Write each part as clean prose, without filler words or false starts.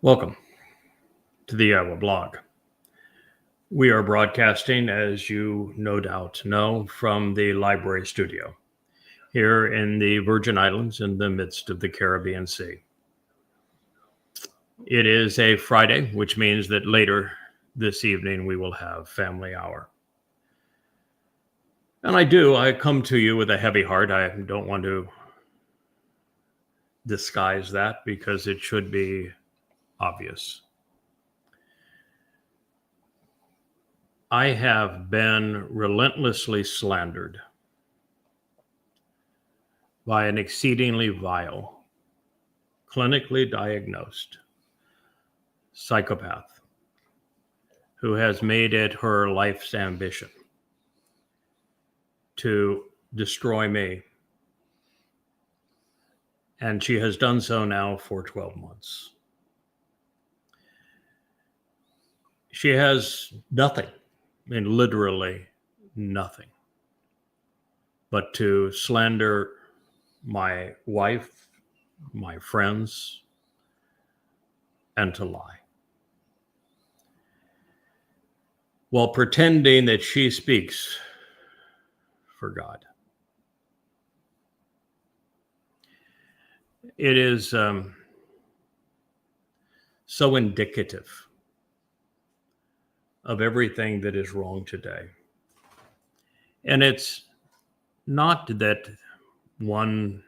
Welcome to the Iowa blog. We are broadcasting, as you no doubt know, from the library studio here in the Virgin Islands in the midst of the Caribbean Sea. It is a Friday, which means that later this evening we will have family hour. And I come to you with a heavy heart. I don't want to disguise that because it should be obvious. I have been relentlessly slandered by an exceedingly vile, clinically diagnosed psychopath who has made it her life's ambition to destroy me. And she has done so now for 12 months. She has nothing, literally nothing, but to slander my wife, my friends, and to lie, while pretending that she speaks for God. It is so indicative of everything that is wrong today. And it's not that one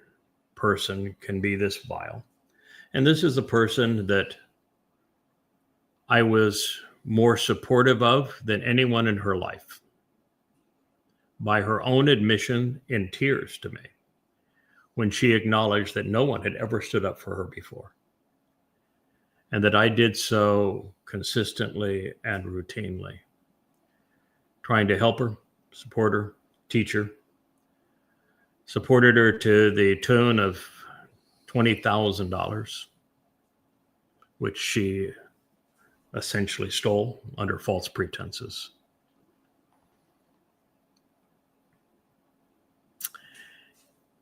person can be this vile. And this is a person that I was more supportive of than anyone in her life, by her own admission in tears to me, when she acknowledged that no one had ever stood up for her before, and that I did so consistently and routinely, trying to help her, support her, teach her, supported her to the tune of $20,000, which she essentially stole under false pretenses.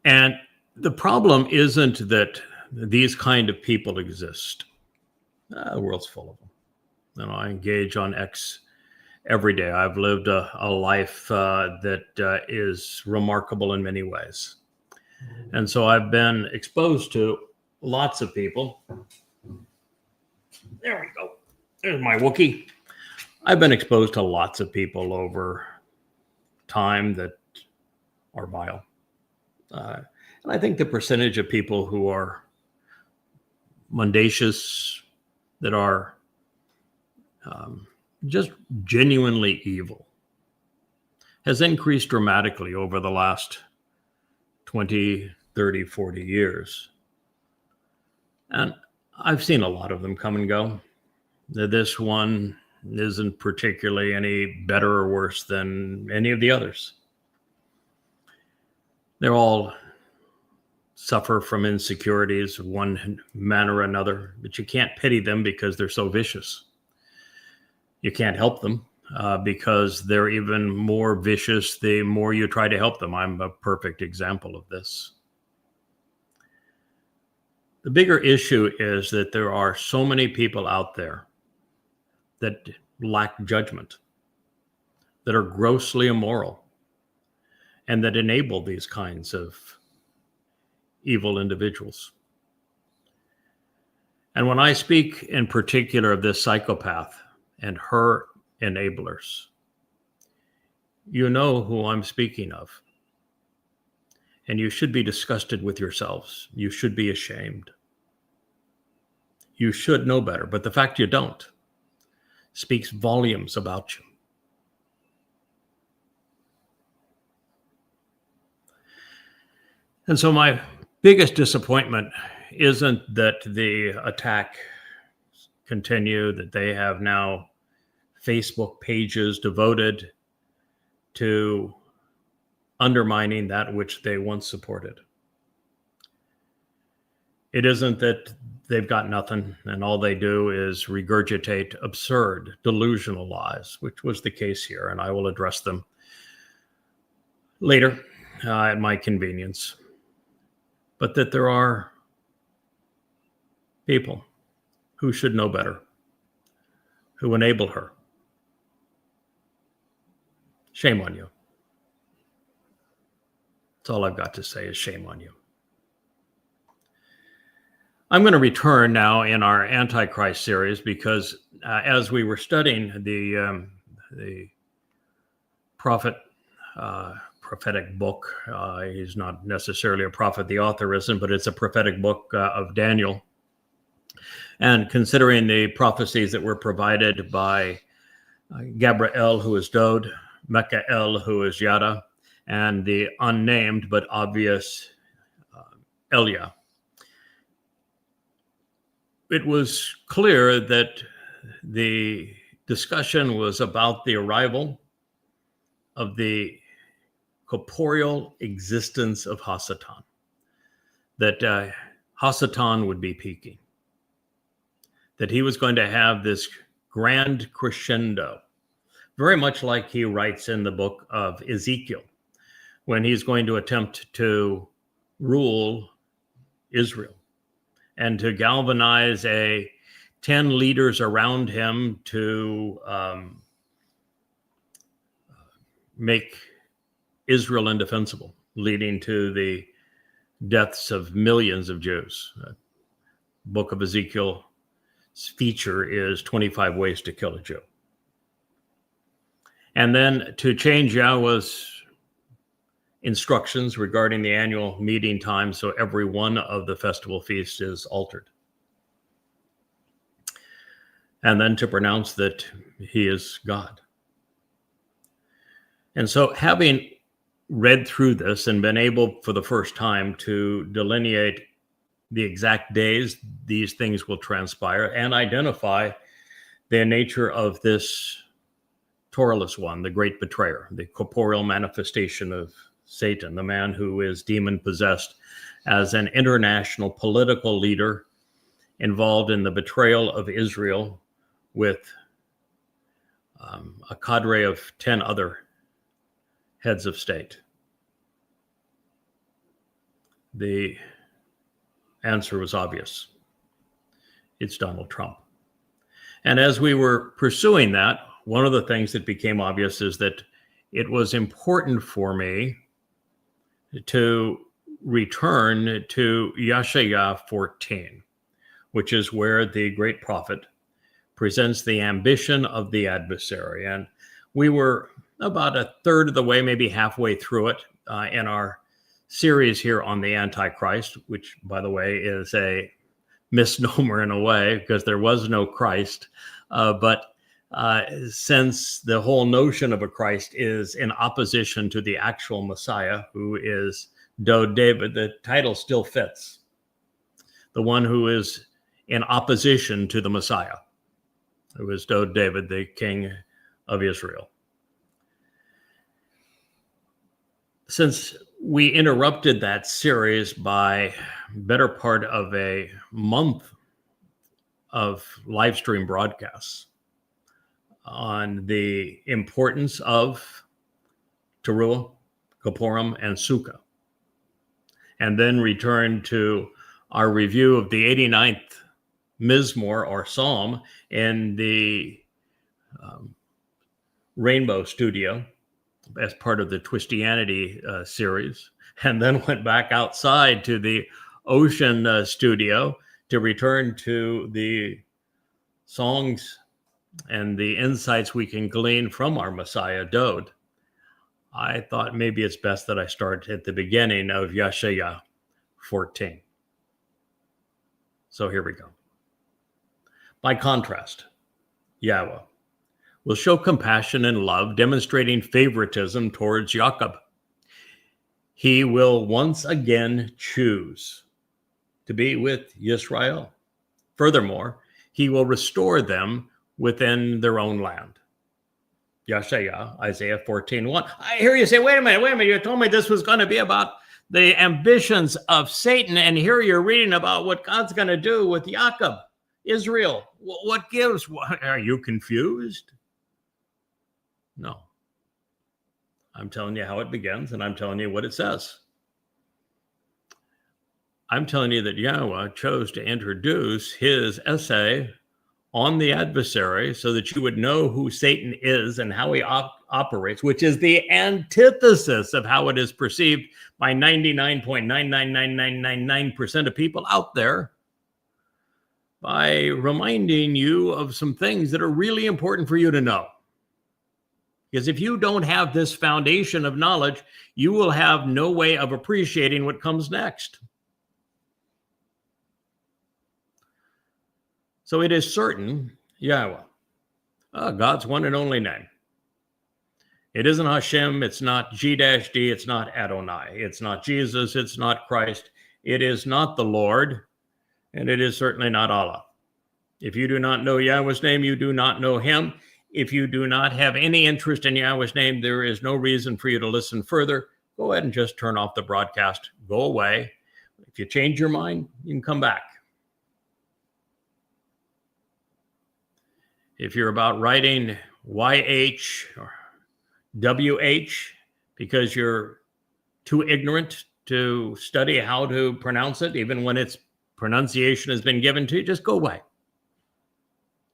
And the problem isn't that these kind of people exist. The world's full of them. I engage on X every day. I've lived a life that is remarkable in many ways. And so I've been exposed to lots of people. There we go. There's my Wookiee. I've been exposed to lots of people over time that are vile. And I think the percentage of people who are mendacious, that are just genuinely evil, has increased dramatically over the last 20, 30, 40 years. And I've seen a lot of them come and go. This one isn't particularly any better or worse than any of the others. They're all suffer from insecurities of one manner or another, but you can't pity them because they're so vicious. You can't help them because they're even more vicious the more you try to help them. I'm a perfect example of this. The bigger issue is that there are so many people out there that lack judgment, that are grossly immoral, and that enable these kinds of evil individuals. And when I speak in particular of this psychopath and her enablers, you know who I'm speaking of. And you should be disgusted with yourselves. You should be ashamed. You should know better, but the fact you don't speaks volumes about you. And so my biggest disappointment isn't that the attack continue, that they have now Facebook pages devoted to undermining that which they once supported. It isn't that they've got nothing and all they do is regurgitate absurd, delusional lies, which was the case here, and I will address them later at my convenience. But that there are people who should know better, who enabled her. Shame on you. That's all I've got to say is shame on you. I'm going to return now in our Antichrist series because as we were studying the prophetic book, he's not necessarily a prophet, the author isn't, but it's a prophetic book of Daniel. And considering the prophecies that were provided by Gabriel, who is Dod, Michael, who is Yada, and the unnamed but obvious Elia, it was clear that the discussion was about the arrival of the corporeal existence of Hasatan, that Hasatan would be peaking, that he was going to have this grand crescendo, very much like he writes in the book of Ezekiel, when he's going to attempt to rule Israel and to galvanize 10 leaders around him to make Israel indefensible, leading to the deaths of millions of Jews. Book of Ezekiel's feature is 25 ways to kill a Jew. And then to change Yahweh's instructions regarding the annual meeting time, so every one of the festival feasts is altered. And then to pronounce that he is God. And so having read through this and been able for the first time to delineate the exact days these things will transpire and identify the nature of this Torahless one, the great betrayer, the corporeal manifestation of Satan, the man who is demon possessed, as an international political leader involved in the betrayal of Israel with a cadre of 10 other heads of state. The answer was obvious. It's Donald Trump. And as we were pursuing that, one of the things that became obvious is that it was important for me to return to Yeshaya 14, which is where the great prophet presents the ambition of the adversary. And we were about a third of the way, maybe halfway through it in our series here on the Antichrist, which, by the way, is a misnomer in a way because there was no Christ. But since the whole notion of a Christ is in opposition to the actual Messiah, who is Dod David, the title still fits. The one who is in opposition to the Messiah, who is Dod David, the king of Israel. Since we interrupted that series by better part of a month of live stream broadcasts on the importance of Teruah, Kippurim, and Sukkah, and then returned to our review of the 89th Mizmor or Psalm in the Rainbow Studio as part of the Twistianity series, and then went back outside to the Ocean Studio to return to the songs and the insights we can glean from our Messiah, Dod. I thought maybe it's best that I start at the beginning of Yeshaya 14. So here we go. By contrast, Yahweh will show compassion and love, demonstrating favoritism towards Jacob. He will once again choose to be with Yisrael. Furthermore, he will restore them within their own land. Yeshaya, Isaiah 14:1. I hear you say, wait a minute. You told me this was going to be about the ambitions of Satan, and here you're reading about what God's going to do with Jacob, Israel. What gives? Are you confused? No. I'm telling you how it begins, and I'm telling you what it says. I'm telling you that Yahweh chose to introduce his essay on the adversary so that you would know who Satan is and how he operates, which is the antithesis of how it is perceived by 99.99999% of people out there, by reminding you of some things that are really important for you to know. Because if you don't have this foundation of knowledge, you will have no way of appreciating what comes next. So it is certain, Yahweh, God's one and only name. It isn't Hashem, it's not G-D, it's not Adonai, it's not Jesus, it's not Christ, it is not the Lord, and it is certainly not Allah. If you do not know Yahweh's name, you do not know him. If you do not have any interest in Yahweh's name, there is no reason for you to listen further. Go ahead and just turn off the broadcast. Go away. If you change your mind, you can come back. If you're about writing YH or WH because you're too ignorant to study how to pronounce it, even when its pronunciation has been given to you, just go away.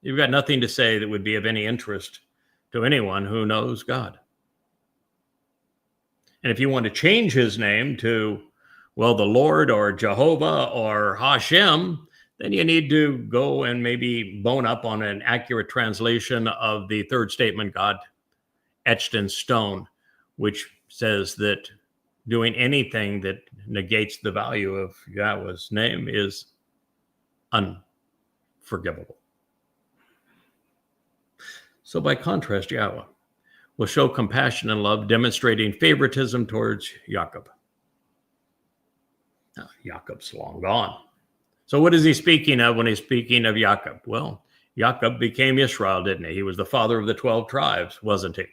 You've got nothing to say that would be of any interest to anyone who knows God. And if you want to change his name to, well, the Lord or Jehovah or Hashem, then you need to go and maybe bone up on an accurate translation of the third statement God etched in stone, which says that doing anything that negates the value of Yahweh's name is unforgivable. So by contrast, Yahweh will show compassion and love, demonstrating favoritism towards Jacob. Now, Jacob's long gone. So what is he speaking of when he's speaking of Jacob? Well, Jacob became Israel, didn't he? He was the father of the 12 tribes, wasn't he?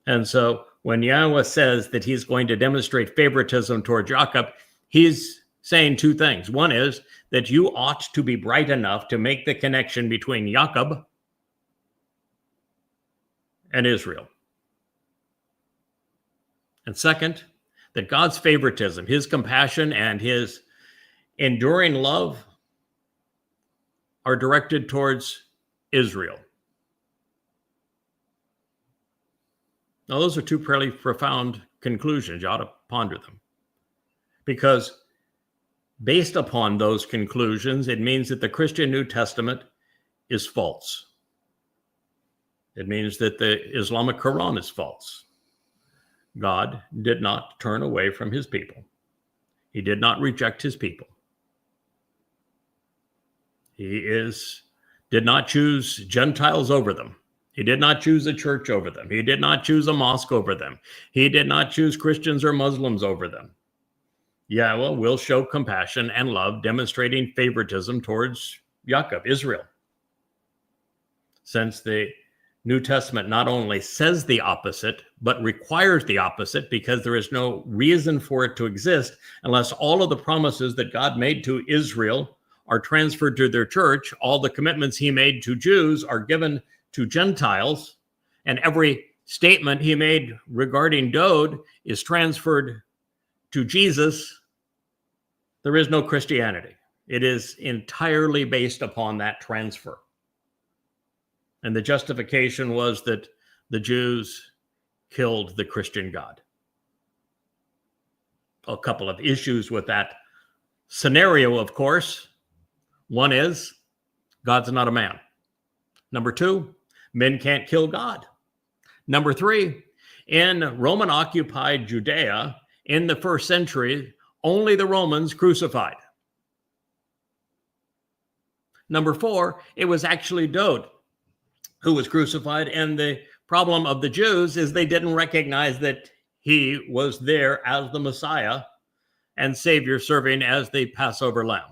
And so when Yahweh says that he's going to demonstrate favoritism toward Jacob, he's saying two things. One is that you ought to be bright enough to make the connection between Jacob and Israel. And second, that God's favoritism, his compassion, and his enduring love are directed towards Israel. Now, those are two fairly profound conclusions. You ought to ponder them. Because based upon those conclusions, it means that the Christian New Testament is false. It means that the Islamic Quran is false. God did not turn away from his people. He did not reject his people. He did not choose Gentiles over them. He did not choose a church over them. He did not choose a mosque over them. He did not choose Christians or Muslims over them. Yahweh will show compassion and love, demonstrating favoritism towards Jacob, Israel. Since the New Testament not only says the opposite, but requires the opposite, because there is no reason for it to exist unless all of the promises that God made to Israel are transferred to their church. All the commitments he made to Jews are given to Gentiles, and every statement he made regarding Dowd is transferred to Jesus. There is no Christianity. It is entirely based upon that transfer. And the justification was that the Jews killed the Christian God. A couple of issues with that scenario, of course. One is, God's not a man. Number two, men can't kill God. Number three, in Roman-occupied Judea in the first century, only the Romans crucified. Number four, it was actually Dowd who was crucified, and the problem of the Jews is they didn't recognize that he was there as the Messiah and Savior, serving as the Passover lamb.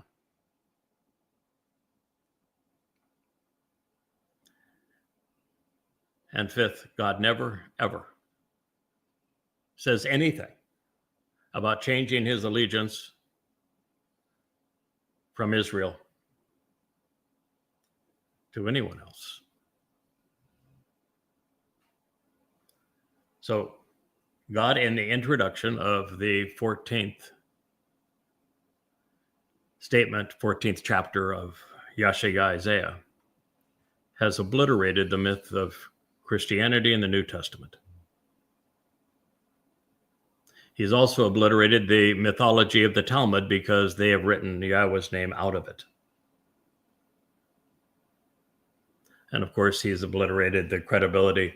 And fifth, God never, ever says anything about changing his allegiance from Israel to anyone else. So God, in the introduction of the 14th statement, 14th chapter of Yeshaya Isaiah, has obliterated the myth of Christianity in the New Testament. He's also obliterated the mythology of the Talmud because they have written Yahweh's name out of it. And of course, he's obliterated the credibility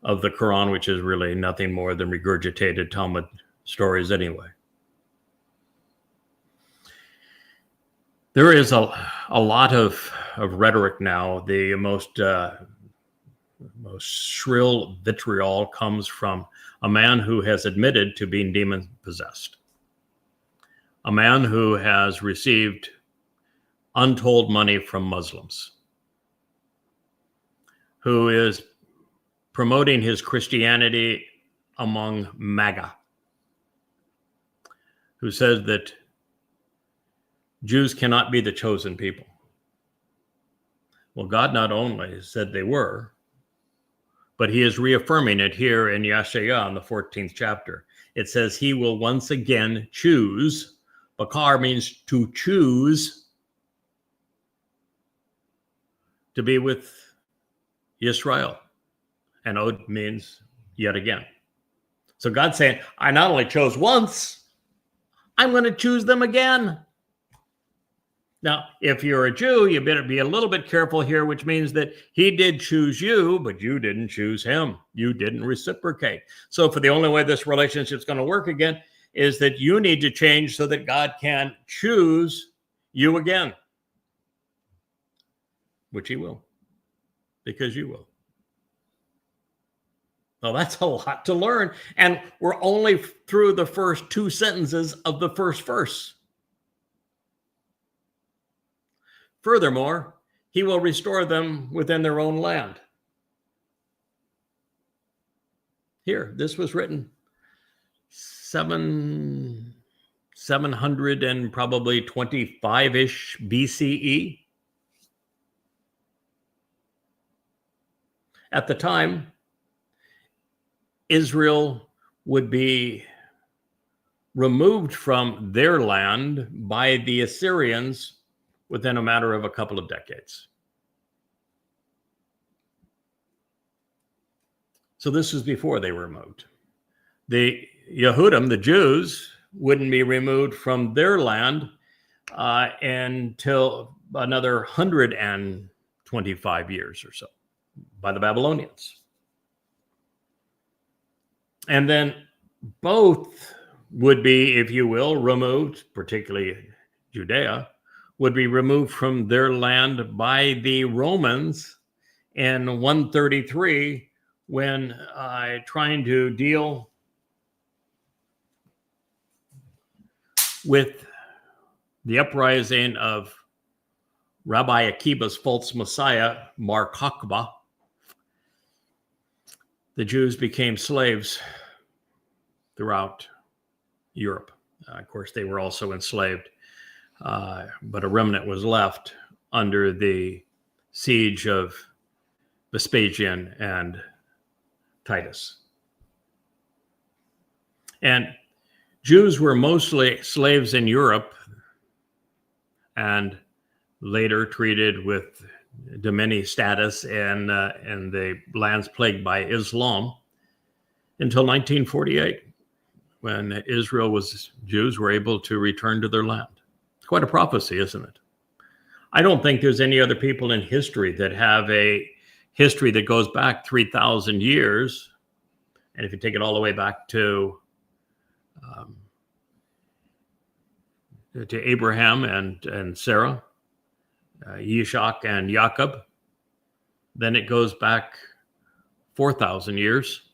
of the Quran, which is really nothing more than regurgitated Talmud stories anyway. There is a lot of rhetoric now. The most shrill vitriol comes from a man who has admitted to being demon possessed, a man who has received untold money from Muslims, who is promoting his Christianity among MAGA, who says that Jews cannot be the chosen people. Well, God not only said they were, but he is reaffirming it here in Yeshaya in the 14th chapter. It says he will once again choose. Bakar means to choose to be with Yisrael. And Od means yet again. So God's saying, I not only chose once, I'm going to choose them again. Now, if you're a Jew, you better be a little bit careful here, which means that he did choose you, but you didn't choose him. You didn't reciprocate. So for the only way this relationship's going to work again is that you need to change so that God can choose you again, which he will, because you will. Well, that's a lot to learn. And we're only through the first two sentences of the first verse. Furthermore, he will restore them within their own land. Here, this was written 700 and probably 25-ish BCE. At the time, Israel would be removed from their land by the Assyrians within a matter of a couple of decades. So this is before they were removed. The Yehudim, the Jews, wouldn't be removed from their land until another 125 years or so by the Babylonians. And then both would be, if you will, removed, particularly Judea, would be removed from their land by the Romans in 133 when trying to deal with the uprising of Rabbi Akiba's false messiah, Bar Kokhba. The Jews became slaves throughout Europe. Of course, they were also enslaved. But a remnant was left under the siege of Vespasian and Titus. And Jews were mostly slaves in Europe and later treated with dhimmi status in the lands plagued by Islam until 1948, when Jews were able to return to their land. Quite a prophecy, isn't it? I don't think there's any other people in history that have a history that goes back 3,000 years. And if you take it all the way back to Abraham and Sarah, Yishak and Jacob, then it goes back 4,000 years,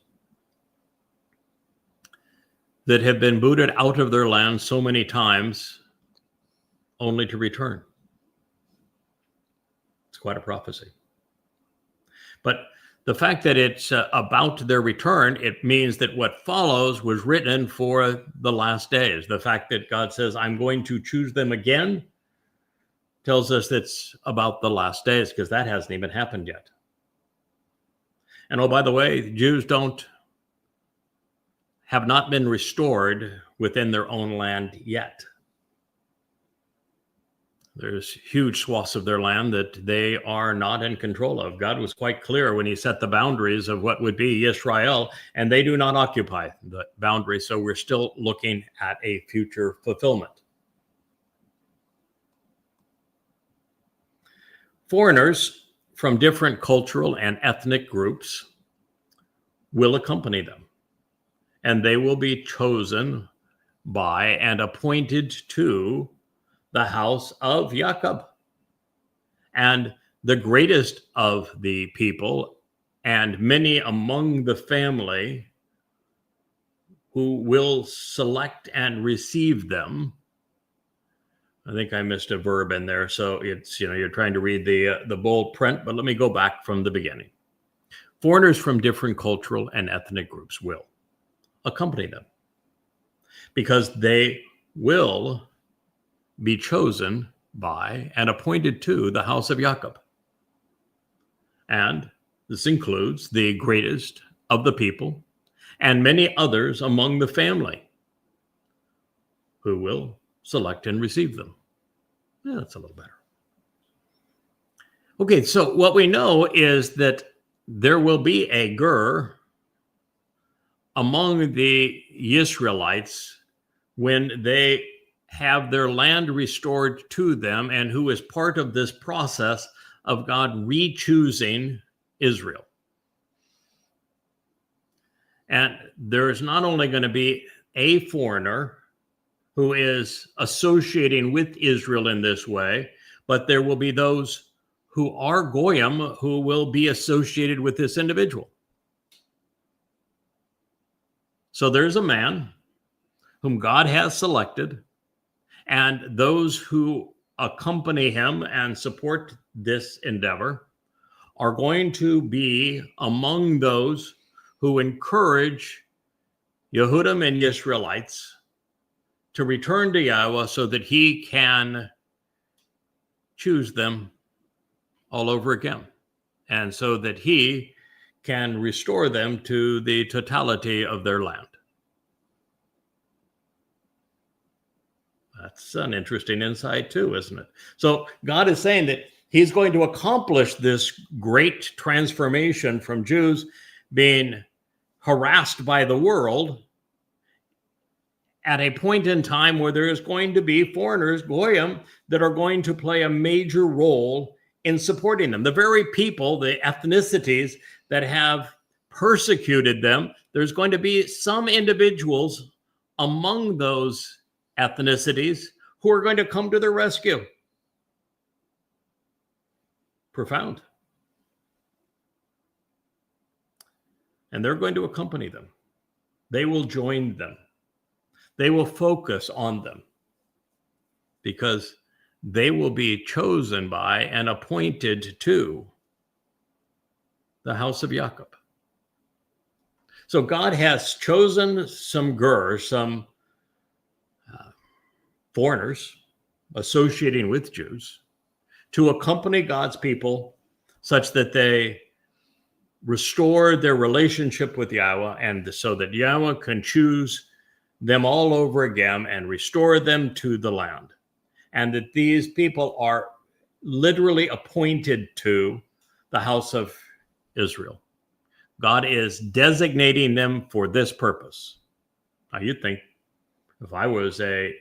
that have been booted out of their land so many times only to return. It's quite a prophecy. But the fact that it's about their return, it means that what follows was written for the last days. The fact that God says, I'm going to choose them again, tells us it's about the last days, because that hasn't even happened yet. And oh, by the way, Jews have not been restored within their own land yet. There's huge swaths of their land that they are not in control of. God was quite clear when he set the boundaries of what would be Israel, and they do not occupy the boundaries. So we're still looking at a future fulfillment. Foreigners from different cultural and ethnic groups will accompany them, and they will be chosen by and appointed to the house of Jacob. And the greatest of the people and many among the family who will select and receive them. I think I missed a verb in there. So it's, you're trying to read the bold print, but let me go back from the beginning. Foreigners from different cultural and ethnic groups will accompany them because they will be chosen by and appointed to the house of Jacob. And this includes the greatest of the people and many others among the family who will select and receive them. Yeah, that's a little better. Okay, so what we know is that there will be a ger among the Israelites when they have their land restored to them, and who is part of this process of God re-choosing Israel. And there's not only going to be a foreigner who is associating with Israel in this way, but there will be those who are Goyim who will be associated with this individual. So there's a man whom God has selected, and those who accompany him and support this endeavor are going to be among those who encourage Yehudim and Israelites to return to Yahweh so that he can choose them all over again, and so that he can restore them to the totality of their land. That's an interesting insight too, isn't it? So God is saying that he's going to accomplish this great transformation from Jews being harassed by the world at a point in time where there is going to be foreigners, Goyim, that are going to play a major role in supporting them. The very people, the ethnicities that have persecuted them, there's going to be some individuals among those ethnicities who are going to come to their rescue. Profound. And they're going to accompany them. They will join them. They will focus on them because they will be chosen by and appointed to the house of Jacob. So God has chosen some ger, some foreigners associating with Jews, to accompany God's people such that they restore their relationship with Yahweh, and so that Yahweh can choose them all over again and restore them to the land. And that these people are literally appointed to the house of Israel. God is designating them for this purpose. Now, you'd think if I was a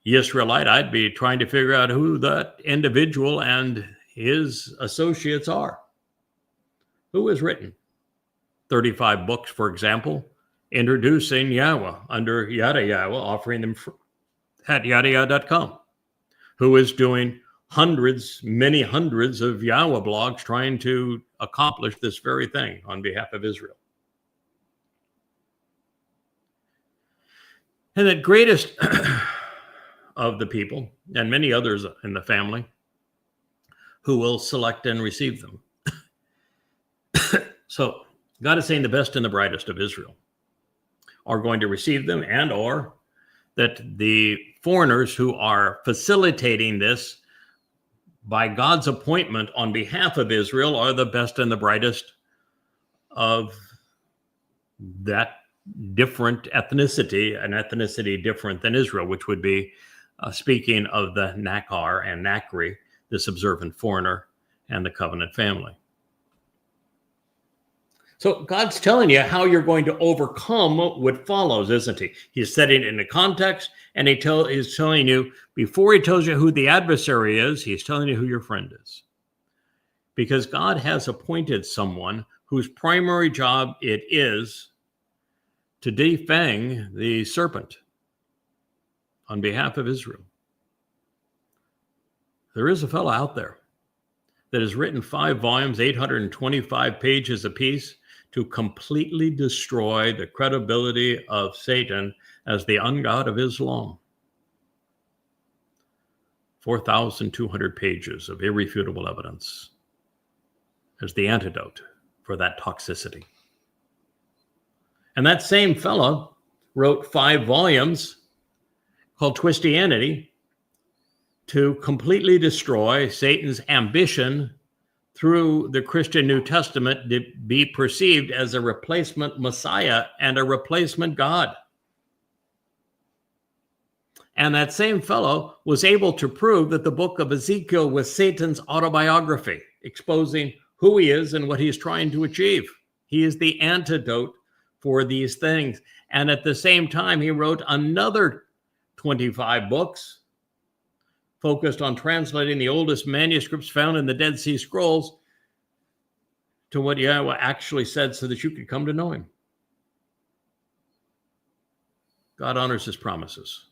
Israelite, I'd be trying to figure out who that individual and his associates are. Who has written 35 books, for example, introducing Yahweh under Yada Yahweh, offering them at yadayah.com? Who is doing hundreds, many hundreds of Yahweh blogs trying to accomplish this very thing on behalf of Israel? And the greatest of the people, and many others in the family, who will select and receive them. So God is saying the best and the brightest of Israel are going to receive them, and or that the foreigners who are facilitating this by God's appointment on behalf of Israel are the best and the brightest of that different ethnicity, an ethnicity different than Israel, which would be speaking of the Nakar and Nakri, this observant foreigner, and the covenant family. So God's telling you how you're going to overcome what follows, isn't he? He's setting it in the context, and he's telling you, before he tells you who the adversary is, he's telling you who your friend is. Because God has appointed someone whose primary job it is to defang the serpent on behalf of Israel. There is a fellow out there that has written 5 volumes, 825 pages apiece, to completely destroy the credibility of Satan as the ungod of Islam. 4,200 pages of irrefutable evidence as the antidote for that toxicity. And that same fellow wrote 5 volumes called Twistianity to completely destroy Satan's ambition through the Christian New Testament to be perceived as a replacement Messiah and a replacement God. And that same fellow was able to prove that the book of Ezekiel was Satan's autobiography, exposing who he is and what he's trying to achieve. He is the antidote for these things. And at the same time, he wrote another 25 books focused on translating the oldest manuscripts found in the Dead Sea Scrolls to what Yahweh actually said so that you could come to know him. God honors his promises.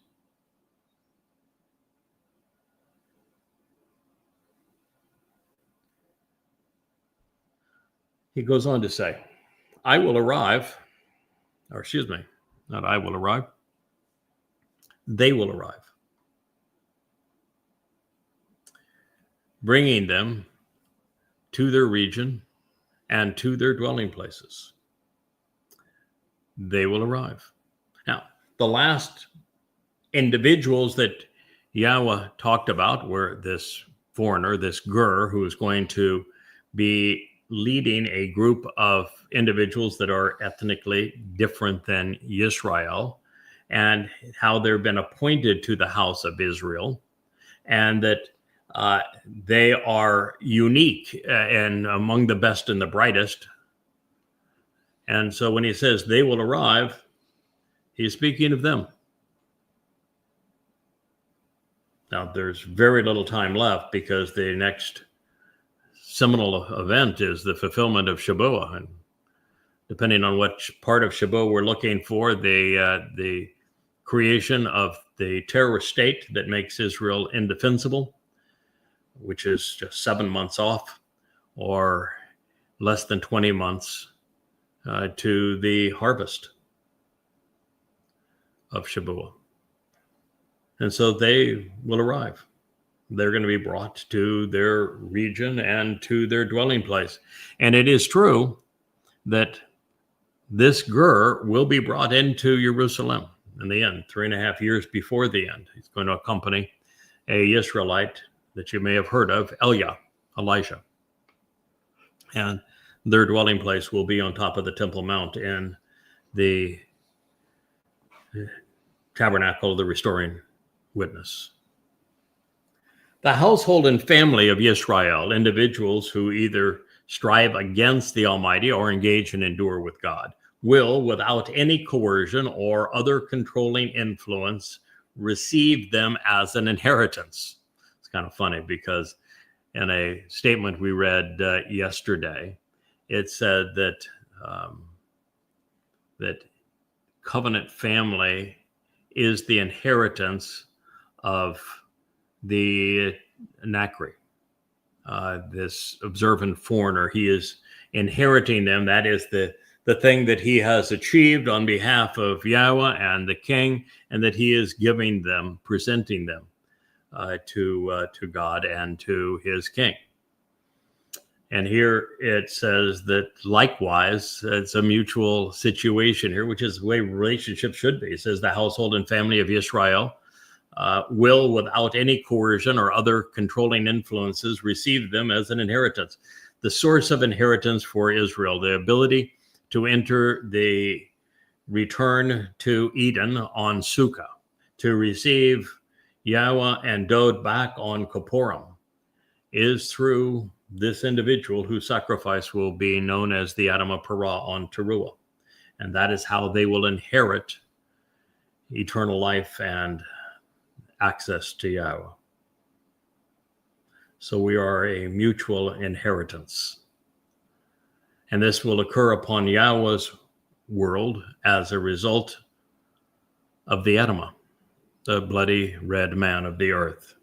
He goes on to say, I will arrive, or excuse me, not I will arrive, they will arrive, bringing them to their region and to their dwelling places. They will arrive. Now, the last individuals that Yahweh talked about were this foreigner, this Gur, who is going to be leading a group of individuals that are ethnically different than Israel, and how they've been appointed to the house of Israel, and that they are unique and among the best and the brightest. And so when he says they will arrive, he's speaking of them. Now, there's very little time left because the next seminal event is the fulfillment of Shabuah. And depending on which part of Shabuah we're looking for, the creation of the terrorist state that makes Israel indefensible, which is just 7 months off, or less than 20 months to the harvest of Shabuah. And so they will arrive. They're going to be brought to their region and to their dwelling place. And it is true that this Gur will be brought into Jerusalem in the end, 3.5 years before the end. He's going to accompany a Israelite that you may have heard of, Elijah. And their dwelling place will be on top of the Temple Mount in the tabernacle of the restoring witness. The household and family of Israel, individuals who either strive against the Almighty or engage and endure with God, will, without any coercion or other controlling influence, receive them as an inheritance. It's kind of funny because in a statement we read yesterday, it said that that covenant family is the inheritance of the Nakri, this observant foreigner. He is inheriting them. That is the thing that he has achieved on behalf of Yahweh and the king, and that he is giving them, presenting them to God and to his king. And here it says that likewise, it's a mutual situation here, which is the way relationships should be. It says the household and family of Israel will, without any coercion or other controlling influences, receive them as an inheritance. The source of inheritance for Israel, the ability to enter the return to Eden on Sukkah, to receive Yahweh and Dod back on Kippurim is through this individual whose sacrifice will be known as the Adamah Parah on Teruah. And that is how they will inherit eternal life and access to Yahweh. So we are a mutual inheritance. And this will occur upon Yahweh's world as a result of the Adamah, the bloody red man of the earth.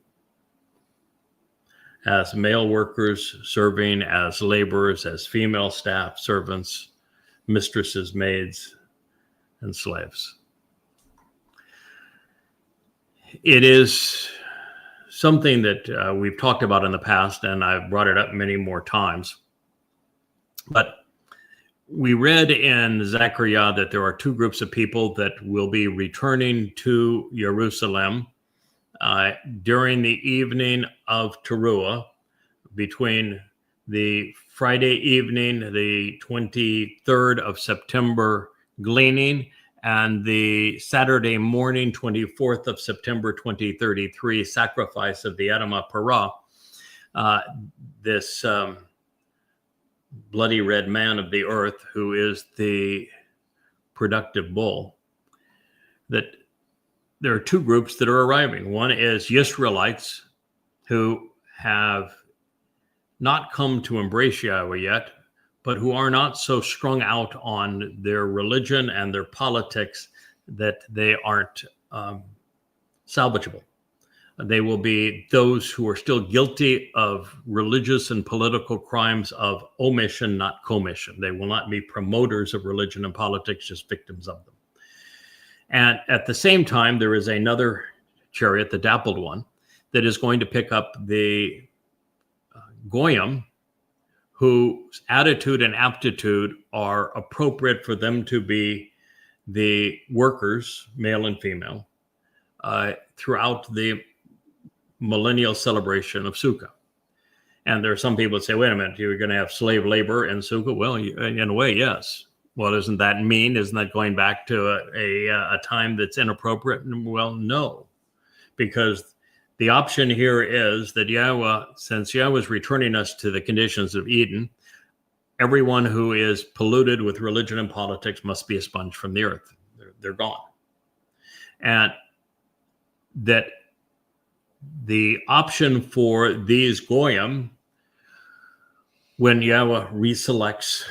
As male workers serving as laborers, as female staff, servants, mistresses, maids, and slaves. It is something that we've talked about in the past, and I've brought it up many more times. But we read in Zechariah that there are two groups of people that will be returning to Jerusalem during the evening of Teruah, between the Friday evening, the 23rd of September gleaning, and the Saturday morning, 24th of September 2033, sacrifice of the Adamah Parah. This bloody red man of the earth, who is the productive bull, that there are two groups that are arriving. One is Israelites who have not come to embrace Yahweh yet, but who are not so strung out on their religion and their politics that they aren't salvageable. They will be those who are still guilty of religious and political crimes of omission, not commission. They will not be promoters of religion and politics, just victims of them. And at the same time, there is another chariot, the dappled one, that is going to pick up the Goyim, whose attitude and aptitude are appropriate for them to be the workers, male and female, throughout the millennial celebration of Sukkah. And there are some people that say, wait a minute, you're going to have slave labor in Sukkah? Well, in a way, yes. Well, isn't that mean? Isn't that going back to a time that's inappropriate? Well, no, because the option here is that Yahweh, since Yahweh is returning us to the conditions of Eden, everyone who is polluted with religion and politics must be expunged from the earth. They're gone. And that the option for these Goyim, when Yahweh reselects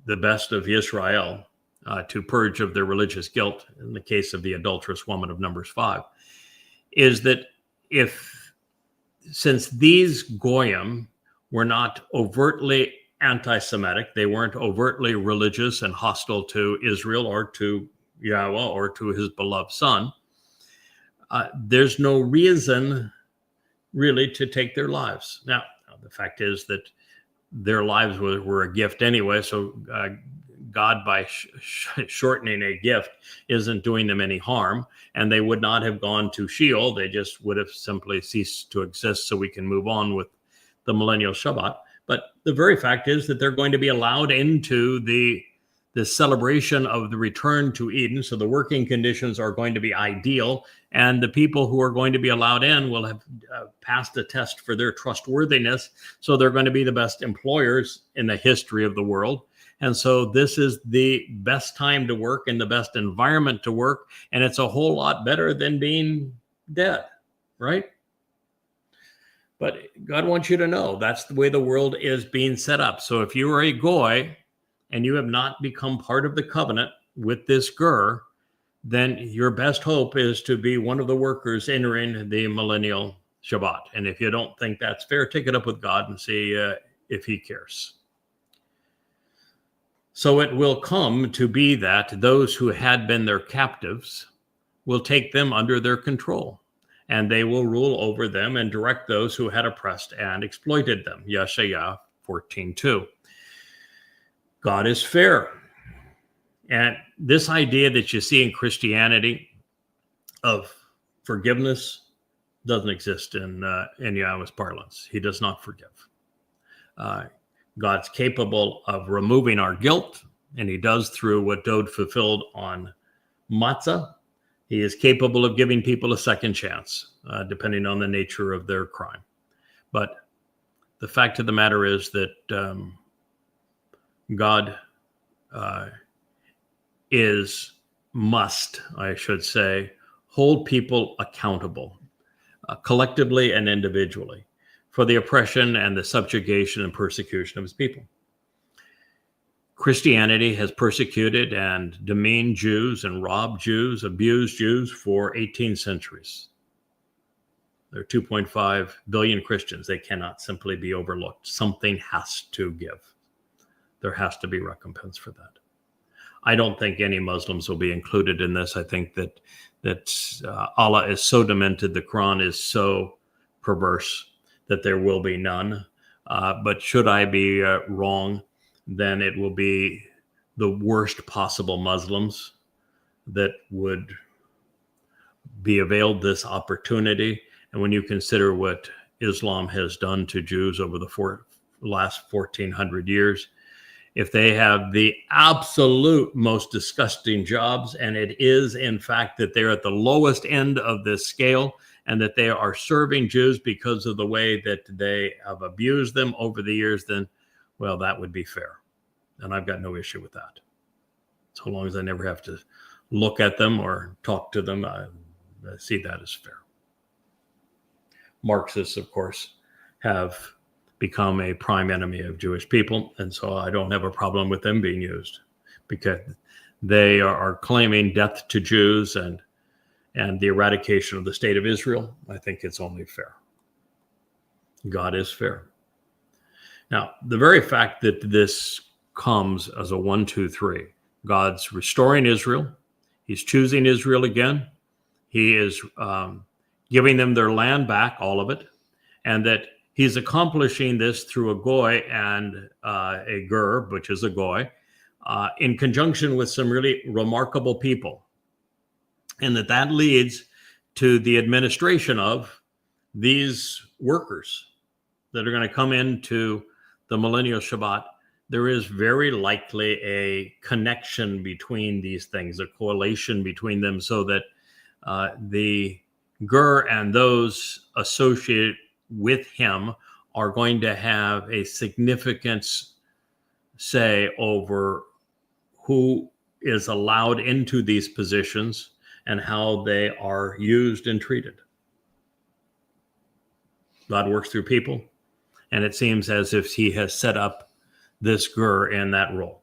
the best of Israel to purge of their religious guilt, in the case of the adulterous woman of Numbers 5, is that since these Goyim were not overtly anti-Semitic, they weren't overtly religious and hostile to Israel or to Yahweh or to his beloved son, there's no reason really to take their lives. Now, the fact is that their lives were a gift anyway, so God, by shortening a gift, isn't doing them any harm, and they would not have gone to Sheol. They just would have simply ceased to exist so we can move on with the millennial Shabbat. But the very fact is that they're going to be allowed into the celebration of the return to Eden. So the working conditions are going to be ideal, and the people who are going to be allowed in will have passed a test for their trustworthiness. So they're going to be the best employers in the history of the world. And so this is the best time to work and the best environment to work. And it's a whole lot better than being dead, right? But God wants you to know that's the way the world is being set up. So if you are a Goy and you have not become part of the covenant with this Ger, then your best hope is to be one of the workers entering the millennial Shabbat. And if you don't think that's fair, take it up with God and see if he cares. So it will come to be that those who had been their captives will take them under their control, and they will rule over them and direct those who had oppressed and exploited them. Yeshaya 14:2. God is fair. And this idea that you see in Christianity of forgiveness doesn't exist in Yahweh's parlance. He does not forgive. God's capable of removing our guilt, and he does through what Dod fulfilled on Matzah. He is capable of giving people a second chance, depending on the nature of their crime. But the fact of the matter is that God must, I should say, hold people accountable, collectively and individually, for the oppression and the subjugation and persecution of his people. Christianity has persecuted and demeaned Jews and robbed Jews, abused Jews for 18 centuries. There are 2.5 billion Christians. They cannot simply be overlooked. Something has to give. There has to be recompense for that. I don't think any Muslims will be included in this. I think that Allah is so demented, the Quran is so perverse that there will be none. But should I be wrong, then it will be the worst possible Muslims that would be availed this opportunity. And when you consider what Islam has done to Jews over the last 1,400 years, if they have the absolute most disgusting jobs, and it is in fact that they're at the lowest end of this scale, and that they are serving Jews because of the way that they have abused them over the years, then, well, that would be fair. And I've got no issue with that. So long as I never have to look at them or talk to them, I see that as fair. Marxists, of course, have become a prime enemy of Jewish people, and so I don't have a problem with them being used, because they are claiming death to Jews and the eradication of the state of Israel. I think it's only fair. God is fair. Now, the very fact that this comes as a 1, 2, 3, God's restoring Israel. He's choosing Israel again. He is giving them their land back, all of it, and that he's accomplishing this through a goy and a ger, which is a goy, in conjunction with some really remarkable people. And that leads to the administration of these workers that are going to come into the millennial Shabbat. There is very likely a connection between these things, a correlation between them, so that the ger and those associated with him are going to have a significant say over who is allowed into these positions and how they are used and treated. God works through people, and it seems as if he has set up this ger in that role.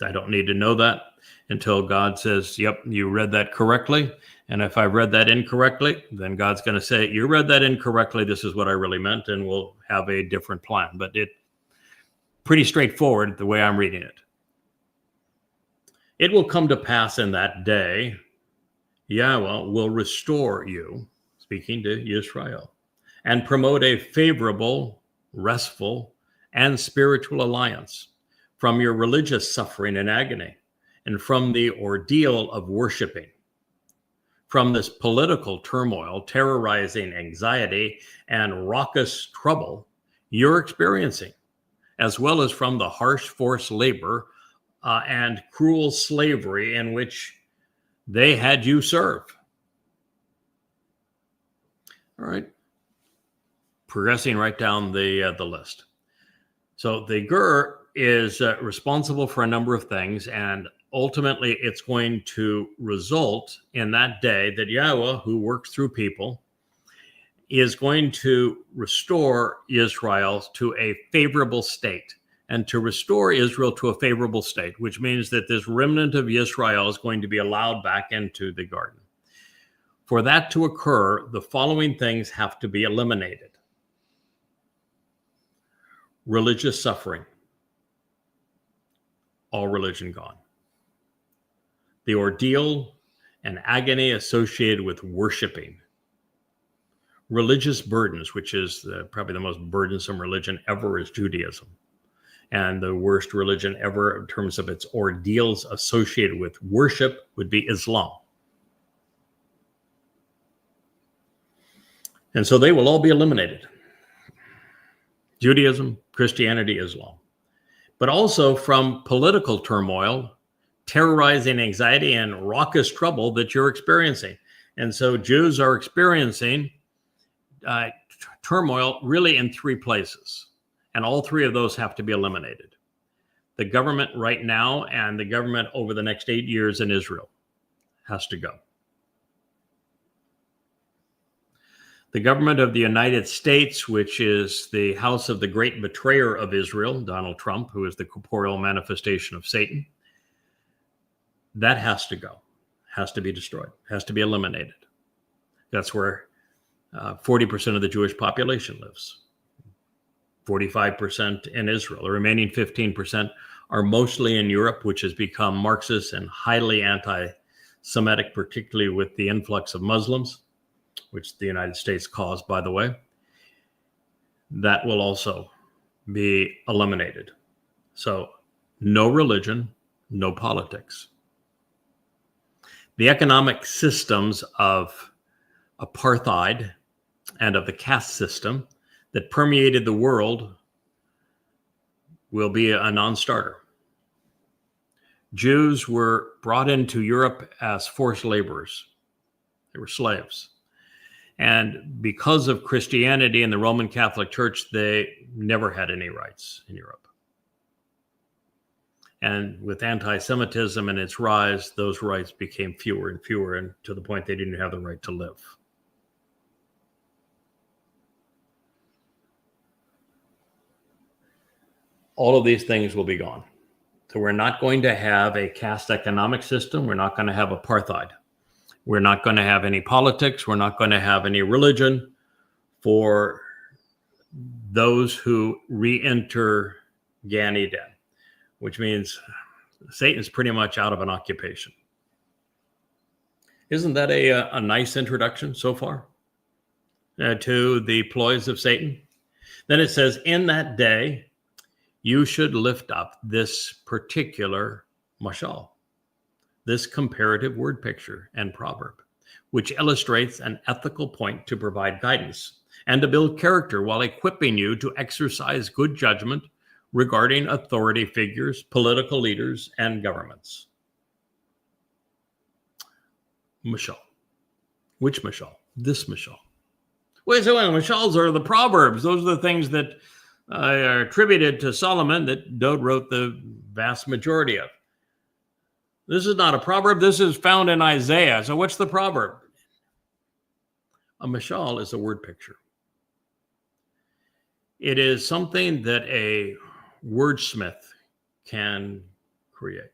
I don't need to know that until God says, yep, you read that correctly. And if I read that incorrectly, then God's going to say, you read that incorrectly. This is what I really meant. And we'll have a different plan. But it's pretty straightforward the way I'm reading it. It will come to pass in that day, Yahweh will restore you, speaking to Israel, and promote a favorable, restful, and spiritual alliance from your religious suffering and agony, and from the ordeal of worshiping, from this political turmoil, terrorizing anxiety, and raucous trouble you're experiencing, as well as from the harsh forced labor and cruel slavery in which they had you serve. All right. Progressing right down the list. So the ger is responsible for a number of things, and ultimately it's going to result in that day that Yahweh, who works through people, is going to restore Israel to a favorable state. And to restore Israel to a favorable state, which means that this remnant of Israel is going to be allowed back into the garden. For that to occur, the following things have to be eliminated. Religious suffering. All religion gone. The ordeal and agony associated with worshiping. Religious burdens, which is probably the most burdensome religion ever, is Judaism. And the worst religion ever in terms of its ordeals associated with worship would be Islam. And so they will all be eliminated. Judaism, Christianity, Islam. But also from political turmoil, terrorizing anxiety and raucous trouble that you're experiencing. And so Jews are experiencing turmoil really in three places. And all three of those have to be eliminated. The government right now and the government over the next 8 years in Israel has to go. The government of the United States, which is the house of the great betrayer of Israel, Donald Trump, who is the corporeal manifestation of Satan, that has to go, has to be destroyed, has to be eliminated. That's where 40% of the Jewish population lives, 45% in Israel. The remaining 15% are mostly in Europe, which has become Marxist and highly anti-Semitic, particularly with the influx of Muslims, which the United States caused, by the way. That will also be eliminated. So no religion, no politics. The economic systems of apartheid and of the caste system that permeated the world will be a non-starter. Jews were brought into Europe as forced laborers. They were slaves. And because of Christianity and the Roman Catholic Church, they never had any rights in Europe. And with anti-Semitism and its rise, those rights became fewer and fewer, and to the point they didn't have the right to live. All of these things will be gone. So we're not going to have a caste economic system. We're not going to have apartheid. We're not going to have any politics. We're not going to have any religion for those who re-enter Gan Eden, which means Satan's pretty much out of an occupation. Isn't that a nice introduction so far to the ploys of Satan? Then it says, in that day, you should lift up this particular mashal, this comparative word picture and proverb, which illustrates an ethical point to provide guidance and to build character while equipping you to exercise good judgment regarding authority figures, political leaders, and governments. Mashal. Which mashal? This mashal. Wait, so the mashals are the proverbs. Those are the things that are attributed to Solomon that Dode wrote the vast majority of. This is not a proverb. This is found in Isaiah. So what's the proverb? A mashal is a word picture. It is something that a wordsmith can create.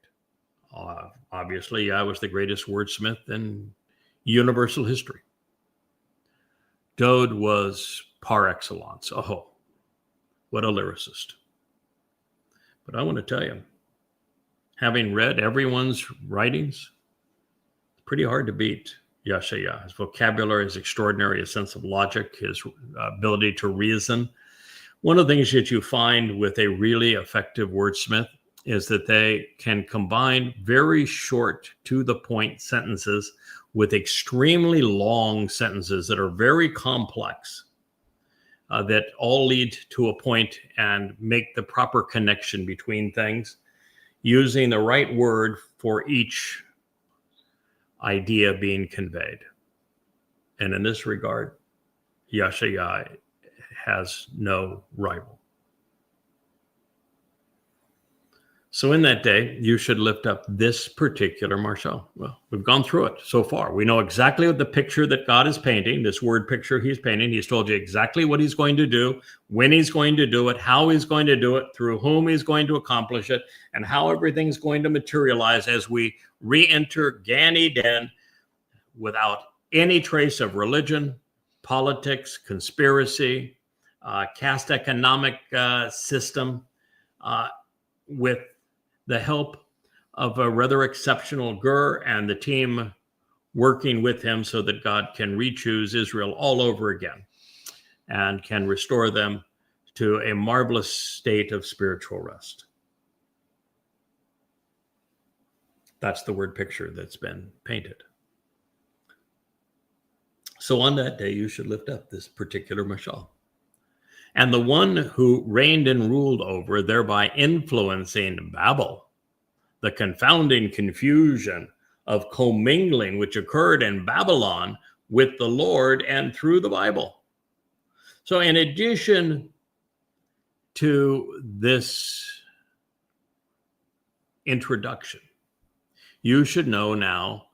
Obviously, I was the greatest wordsmith in universal history. Dode was par excellence. Oh, what a lyricist. But I want to tell you, having read everyone's writings, it's pretty hard to beat Yeshaya. His vocabulary is extraordinary, his sense of logic, his ability to reason. One of the things that you find with a really effective wordsmith is that they can combine very short, to-the-point sentences with extremely long sentences that are very complex, that all lead to a point and make the proper connection between things, using the right word for each idea being conveyed. And in this regard, Yeshaya has no rival. So in that day, you should lift up this particular mashal. Well, we've gone through it so far. We know exactly what the picture that God is painting, this word picture he's painting. He's told you exactly what he's going to do, when he's going to do it, how he's going to do it, through whom he's going to accomplish it, and how everything's going to materialize as we re-enter Gan Eden without any trace of religion, politics, conspiracy, caste economic system, with the help of a rather exceptional Gur and the team working with him so that God can re-choose Israel all over again and can restore them to a marvelous state of spiritual rest. That's the word picture that's been painted. So on that day, you should lift up this particular mashal. And the one who reigned and ruled over, thereby influencing Babel, the confounding confusion of commingling which occurred in Babylon with the Lord and through the Bible. So in addition to this introduction, you should know now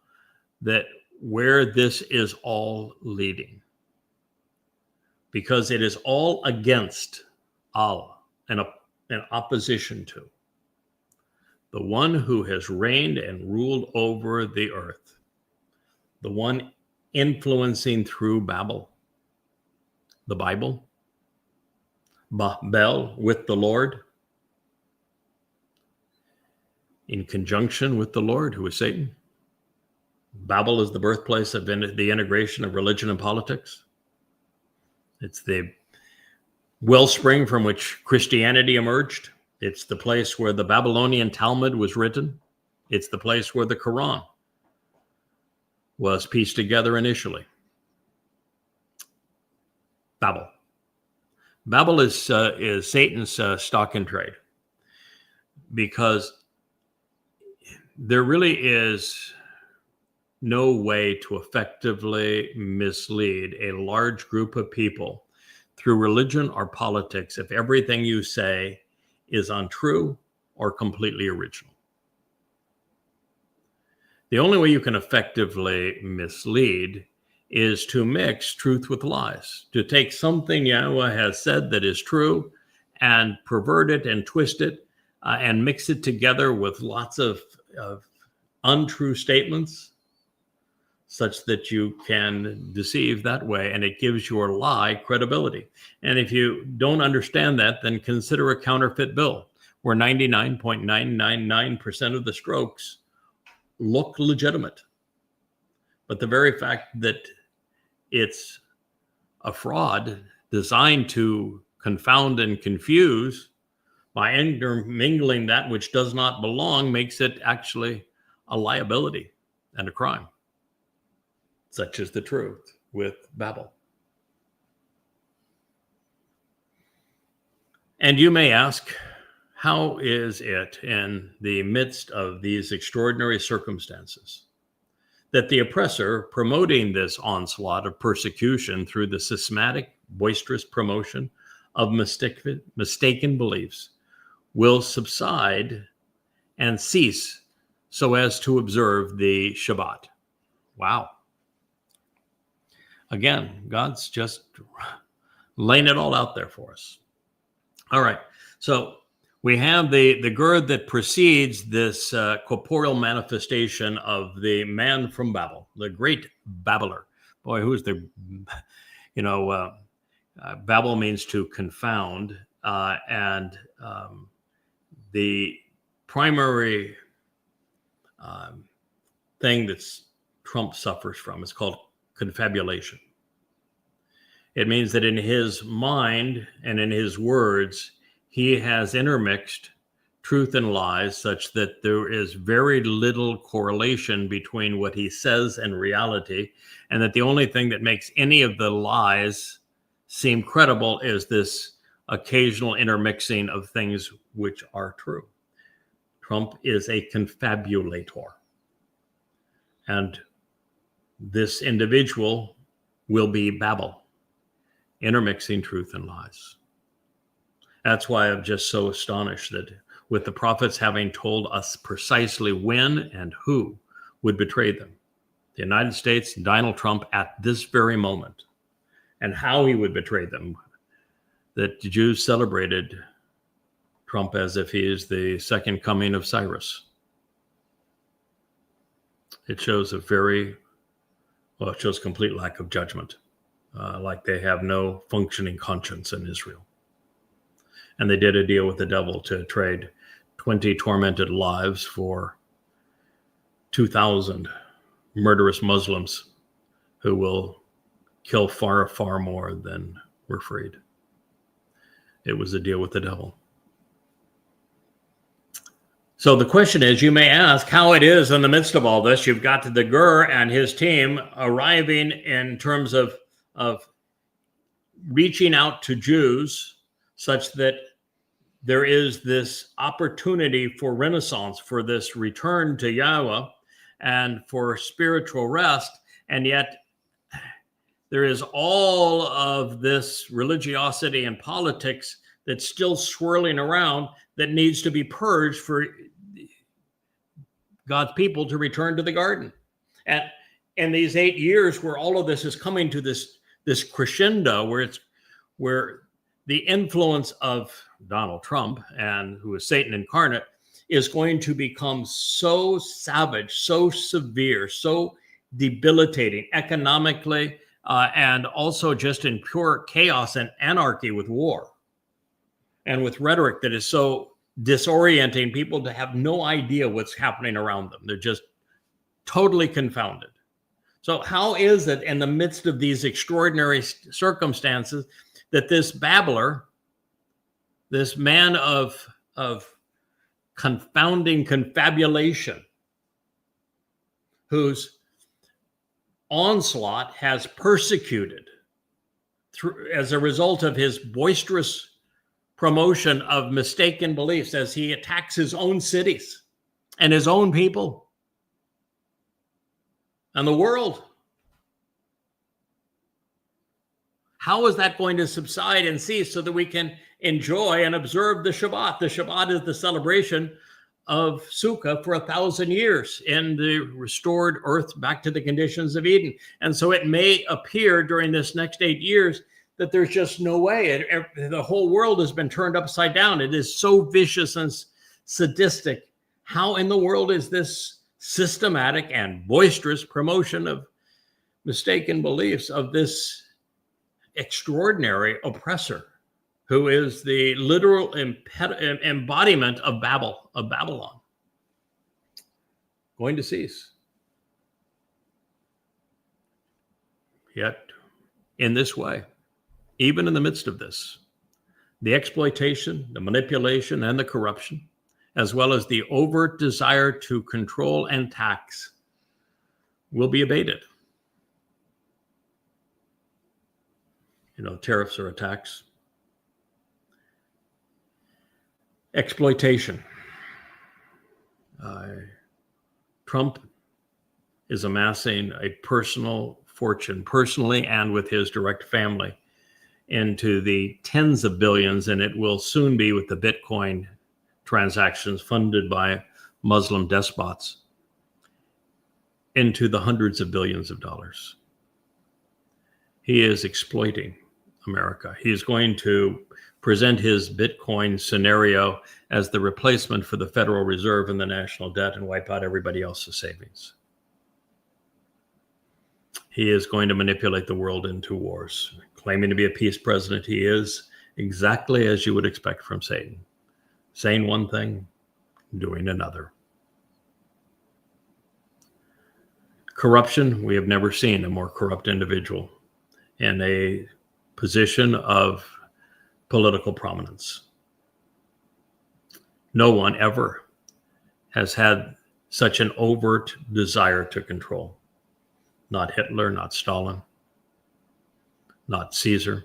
that where this is all leading, because it is all against Allah and in opposition to the one who has reigned and ruled over the earth, the one influencing through Babel, the Bible, Babel with the Lord, in conjunction with the Lord, who is Satan. Babel is the birthplace of the integration of religion and politics. It's the wellspring from which Christianity emerged. It's the place where the Babylonian Talmud was written. It's the place where the Quran was pieced together initially. Babel. Babel is Satan's stock in trade, because there really is no way to effectively mislead a large group of people through religion or politics if everything you say is untrue or completely original. The only way you can effectively mislead is to mix truth with lies, to take something Yahweh has said that is true and pervert it and twist it and mix it together with lots of untrue statements, such that you can deceive that way, and it gives your lie credibility. And if you don't understand that, then consider a counterfeit bill, where 99.999% of the strokes look legitimate. But the very fact that it's a fraud designed to confound and confuse by intermingling that which does not belong makes it actually a liability and a crime. Such is the truth with Babel. And you may ask, how is it in the midst of these extraordinary circumstances that the oppressor promoting this onslaught of persecution through the systematic, boisterous promotion of mistaken beliefs will subside and cease so as to observe the Shabbat? Wow. Again, God's just laying it all out there for us. All right. So we have the gird that precedes this corporeal manifestation of the man from Babel, the great babbler. Boy, who's the, Babel means to confound. And the primary thing that Trump suffers from is called confabulation. It means that in his mind and in his words, he has intermixed truth and lies such that there is very little correlation between what he says and reality, and that the only thing that makes any of the lies seem credible is this occasional intermixing of things which are true. Trump is a confabulator. And this individual will be Babel, intermixing truth and lies. That's why I'm just so astonished that with the prophets having told us precisely when and who would betray them, the United States, Donald Trump at this very moment, and how he would betray them, that the Jews celebrated Trump as if he is the second coming of Cyrus. It shows it shows complete lack of judgment, like they have no functioning conscience in Israel. And they did a deal with the devil to trade 20 tormented lives for 2,000 murderous Muslims who will kill far, far more than were freed. It was a deal with the devil. So the question is, you may ask how it is in the midst of all this. You've got the Gur and his team arriving in terms of reaching out to Jews such that there is this opportunity for renaissance, for this return to Yahweh and for spiritual rest. And yet there is all of this religiosity and politics that's still swirling around that needs to be purged for God's people to return to the garden. And in these 8 years where all of this is coming to this crescendo, where the influence of Donald Trump, and who is Satan incarnate, is going to become so savage, so severe, so debilitating economically, and also just in pure chaos and anarchy with war and with rhetoric that is so disorienting people to have no idea what's happening around them. They're just totally confounded. So how is it in the midst of these extraordinary circumstances that this babbler, this man of confounding confabulation, whose onslaught has persecuted as a result of his boisterous promotion of mistaken beliefs, as he attacks his own cities and his own people and the world, how is that going to subside and cease so that we can enjoy and observe the Shabbat? The Shabbat is the celebration of Sukkah for 1,000 years in the restored earth back to the conditions of Eden. And so it may appear during this next 8 years that there's just no way. The whole world has been turned upside down. It is so vicious and sadistic. How in the world is this systematic and boisterous promotion of mistaken beliefs of this extraordinary oppressor, who is the literal embodiment of Babylon, going to cease? Yet, in this way, even in the midst of this, the exploitation, the manipulation, and the corruption, as well as the overt desire to control and tax, will be abated. You know, tariffs are a tax. Exploitation. Trump is amassing a personal fortune, personally and with his direct family, into the tens of billions, and it will soon be with the Bitcoin transactions funded by Muslim despots, into the hundreds of billions of dollars. He is exploiting America. He is going to present his Bitcoin scenario as the replacement for the Federal Reserve and the national debt and wipe out everybody else's savings. He is going to manipulate the world into wars. Claiming to be a peace president, he is exactly as you would expect from Satan. Saying one thing, doing another. Corruption, we have never seen a more corrupt individual in a position of political prominence. No one ever has had such an overt desire to control. Not Hitler, not Stalin, not Caesar.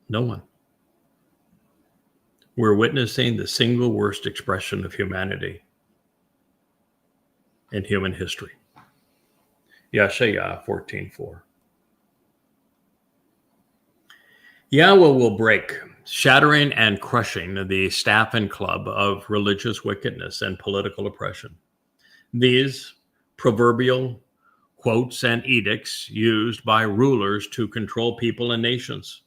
No one. We're witnessing the single worst expression of humanity in human history. Yeshaya 14:4. Yahweh will break, shattering and crushing the staff and club of religious wickedness and political oppression. These proverbial quotes and edicts used by rulers to control people and nations.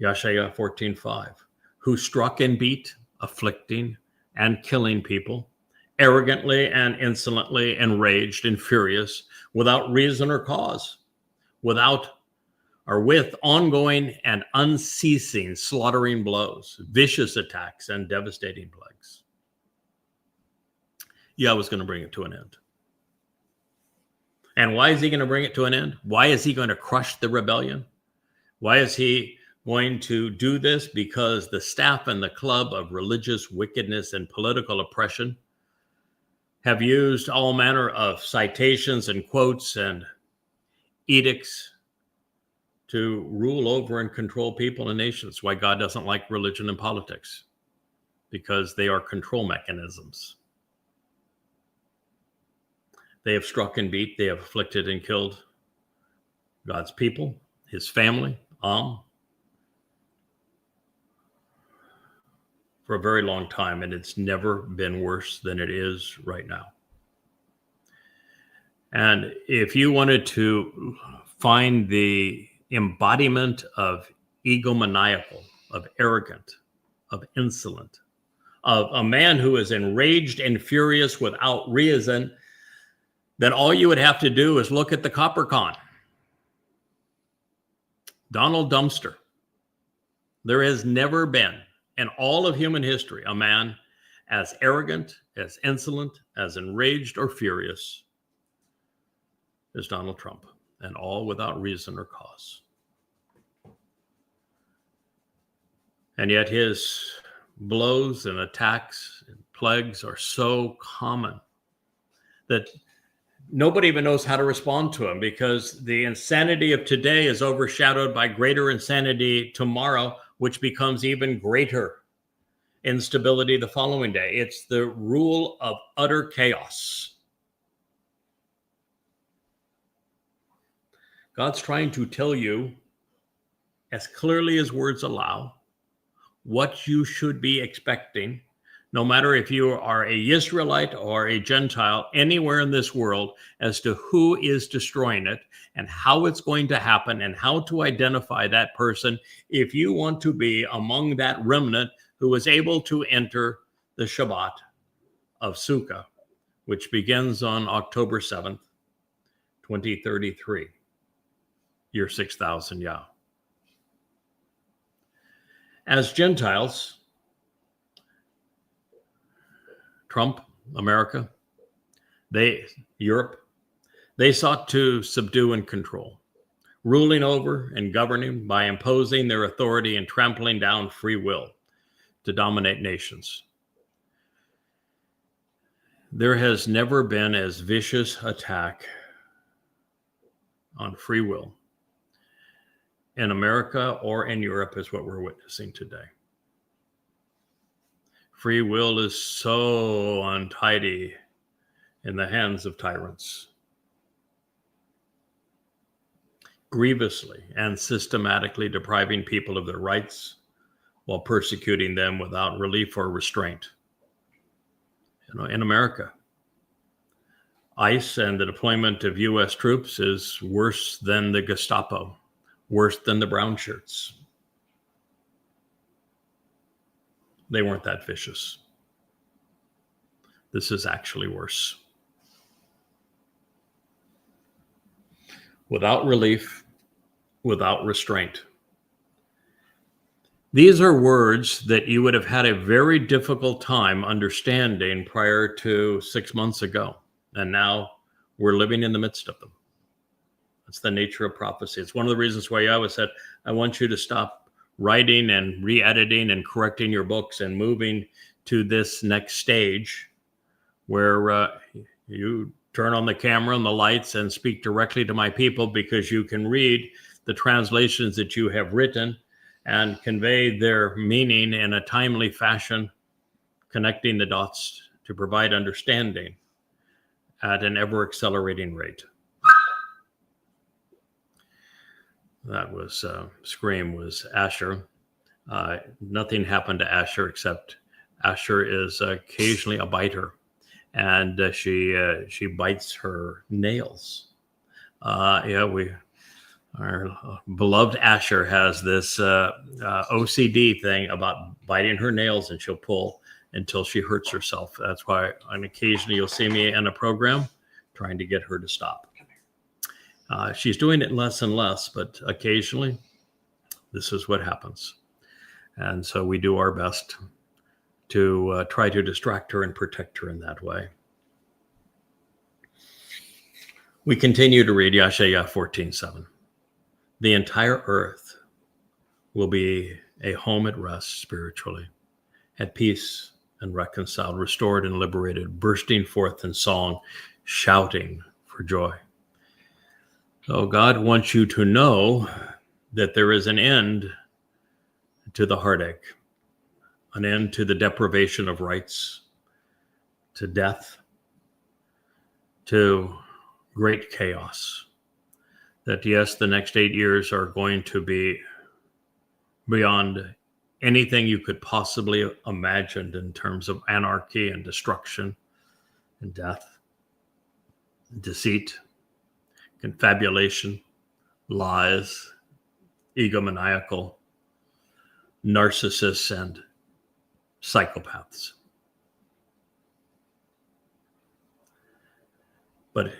Yeshaya 14:5, who struck and beat, afflicting and killing people, arrogantly and insolently enraged and furious, without reason or cause, with ongoing and unceasing slaughtering blows, vicious attacks, and devastating plagues. Yahweh's going to bring it to an end. And why is he going to bring it to an end? Why is he going to crush the rebellion? Why is he going to do this? Because the staff and the club of religious wickedness and political oppression have used all manner of citations and quotes and edicts to rule over and control people and nations. Why God doesn't like religion and politics, because they are control mechanisms. They have struck and beat, they have afflicted and killed God's people, his family, for a very long time, and it's never been worse than it is right now. And if you wanted to find the embodiment of egomaniacal, of arrogant, of insolent, of a man who is enraged and furious without reason, then all you would have to do is look at the Copper Con. Donald Dumpster. There has never been in all of human history a man as arrogant, as insolent, as enraged or furious as Donald Trump, and all without reason or cause. And yet his blows and attacks and plagues are so common that nobody even knows how to respond to him, because the insanity of today is overshadowed by greater insanity tomorrow, which becomes even greater instability the following day. It's the rule of utter chaos. God's trying to tell you, as clearly as words allow, what you should be expecting, no matter if you are a Israelite or a Gentile anywhere in this world, as to who is destroying it and how it's going to happen and how to identify that person if you want to be among that remnant who is able to enter the Shabbat of Sukkah, which begins on October 7th, 2033, year 6000 Yah. As Gentiles, Trump, America, Europe, they sought to subdue and control, ruling over and governing by imposing their authority and trampling down free will to dominate nations. There has never been as vicious attack on free will in America or in Europe as what we're witnessing today. Free will is so untidy in the hands of tyrants, grievously and systematically depriving people of their rights while persecuting them without relief or restraint. In America, ICE and the deployment of U.S. troops is worse than the Gestapo, worse than the brown shirts. They weren't that vicious. This is actually worse. Without relief, without restraint. These are words that you would have had a very difficult time understanding prior to 6 months ago. And now we're living in the midst of them. That's the nature of prophecy. It's one of the reasons why I always said, I want you to stop writing and re-editing and correcting your books and moving to this next stage where you turn on the camera and the lights and speak directly to my people, because you can read the translations that you have written and convey their meaning in a timely fashion, connecting the dots to provide understanding at an ever accelerating rate. That was Scream was Asher. Nothing happened to Asher except Asher is occasionally a biter, and she bites her nails. Our beloved Asher has this OCD thing about biting her nails, and she'll pull until she hurts herself. That's why on occasion you'll see me in a program trying to get her to stop. She's doing it less and less, but occasionally this is what happens. And so we do our best to try to distract her and protect her in that way. We continue to read Yashaya 14:7. The entire earth will be a home at rest spiritually, at peace and reconciled, restored and liberated, bursting forth in song, shouting for joy. So God wants you to know that there is an end to the heartache, an end to the deprivation of rights, to death, to great chaos. That yes, the next 8 years are going to be beyond anything you could possibly imagine in terms of anarchy and destruction and death, deceit, confabulation, lies, egomaniacal, narcissists, and psychopaths. But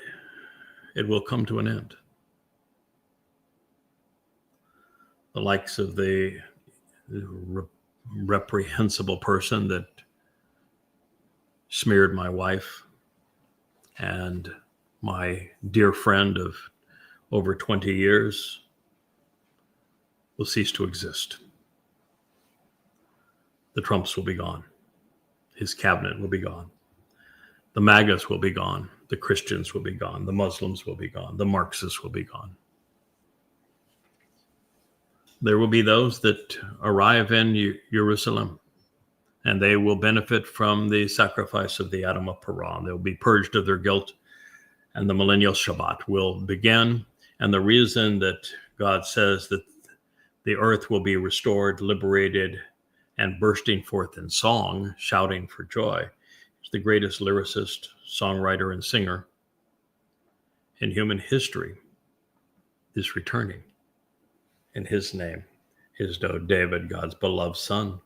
it will come to an end. The likes of the reprehensible person that smeared my wife and my dear friend of over 20 years will cease to exist. The Trumps will be gone. His cabinet will be gone. The MAGAs will be gone. The Christians will be gone. The Muslims will be gone. The Marxists will be gone. There will be those that arrive in Jerusalem, and they will benefit from the sacrifice of the Adam of Paran. They will be purged of their guilt, and the millennial Shabbat will begin. And the reason that God says that the earth will be restored, liberated, and bursting forth in song, shouting for joy, is the greatest lyricist, songwriter, and singer in human history is returning. In his name is David, God's beloved son.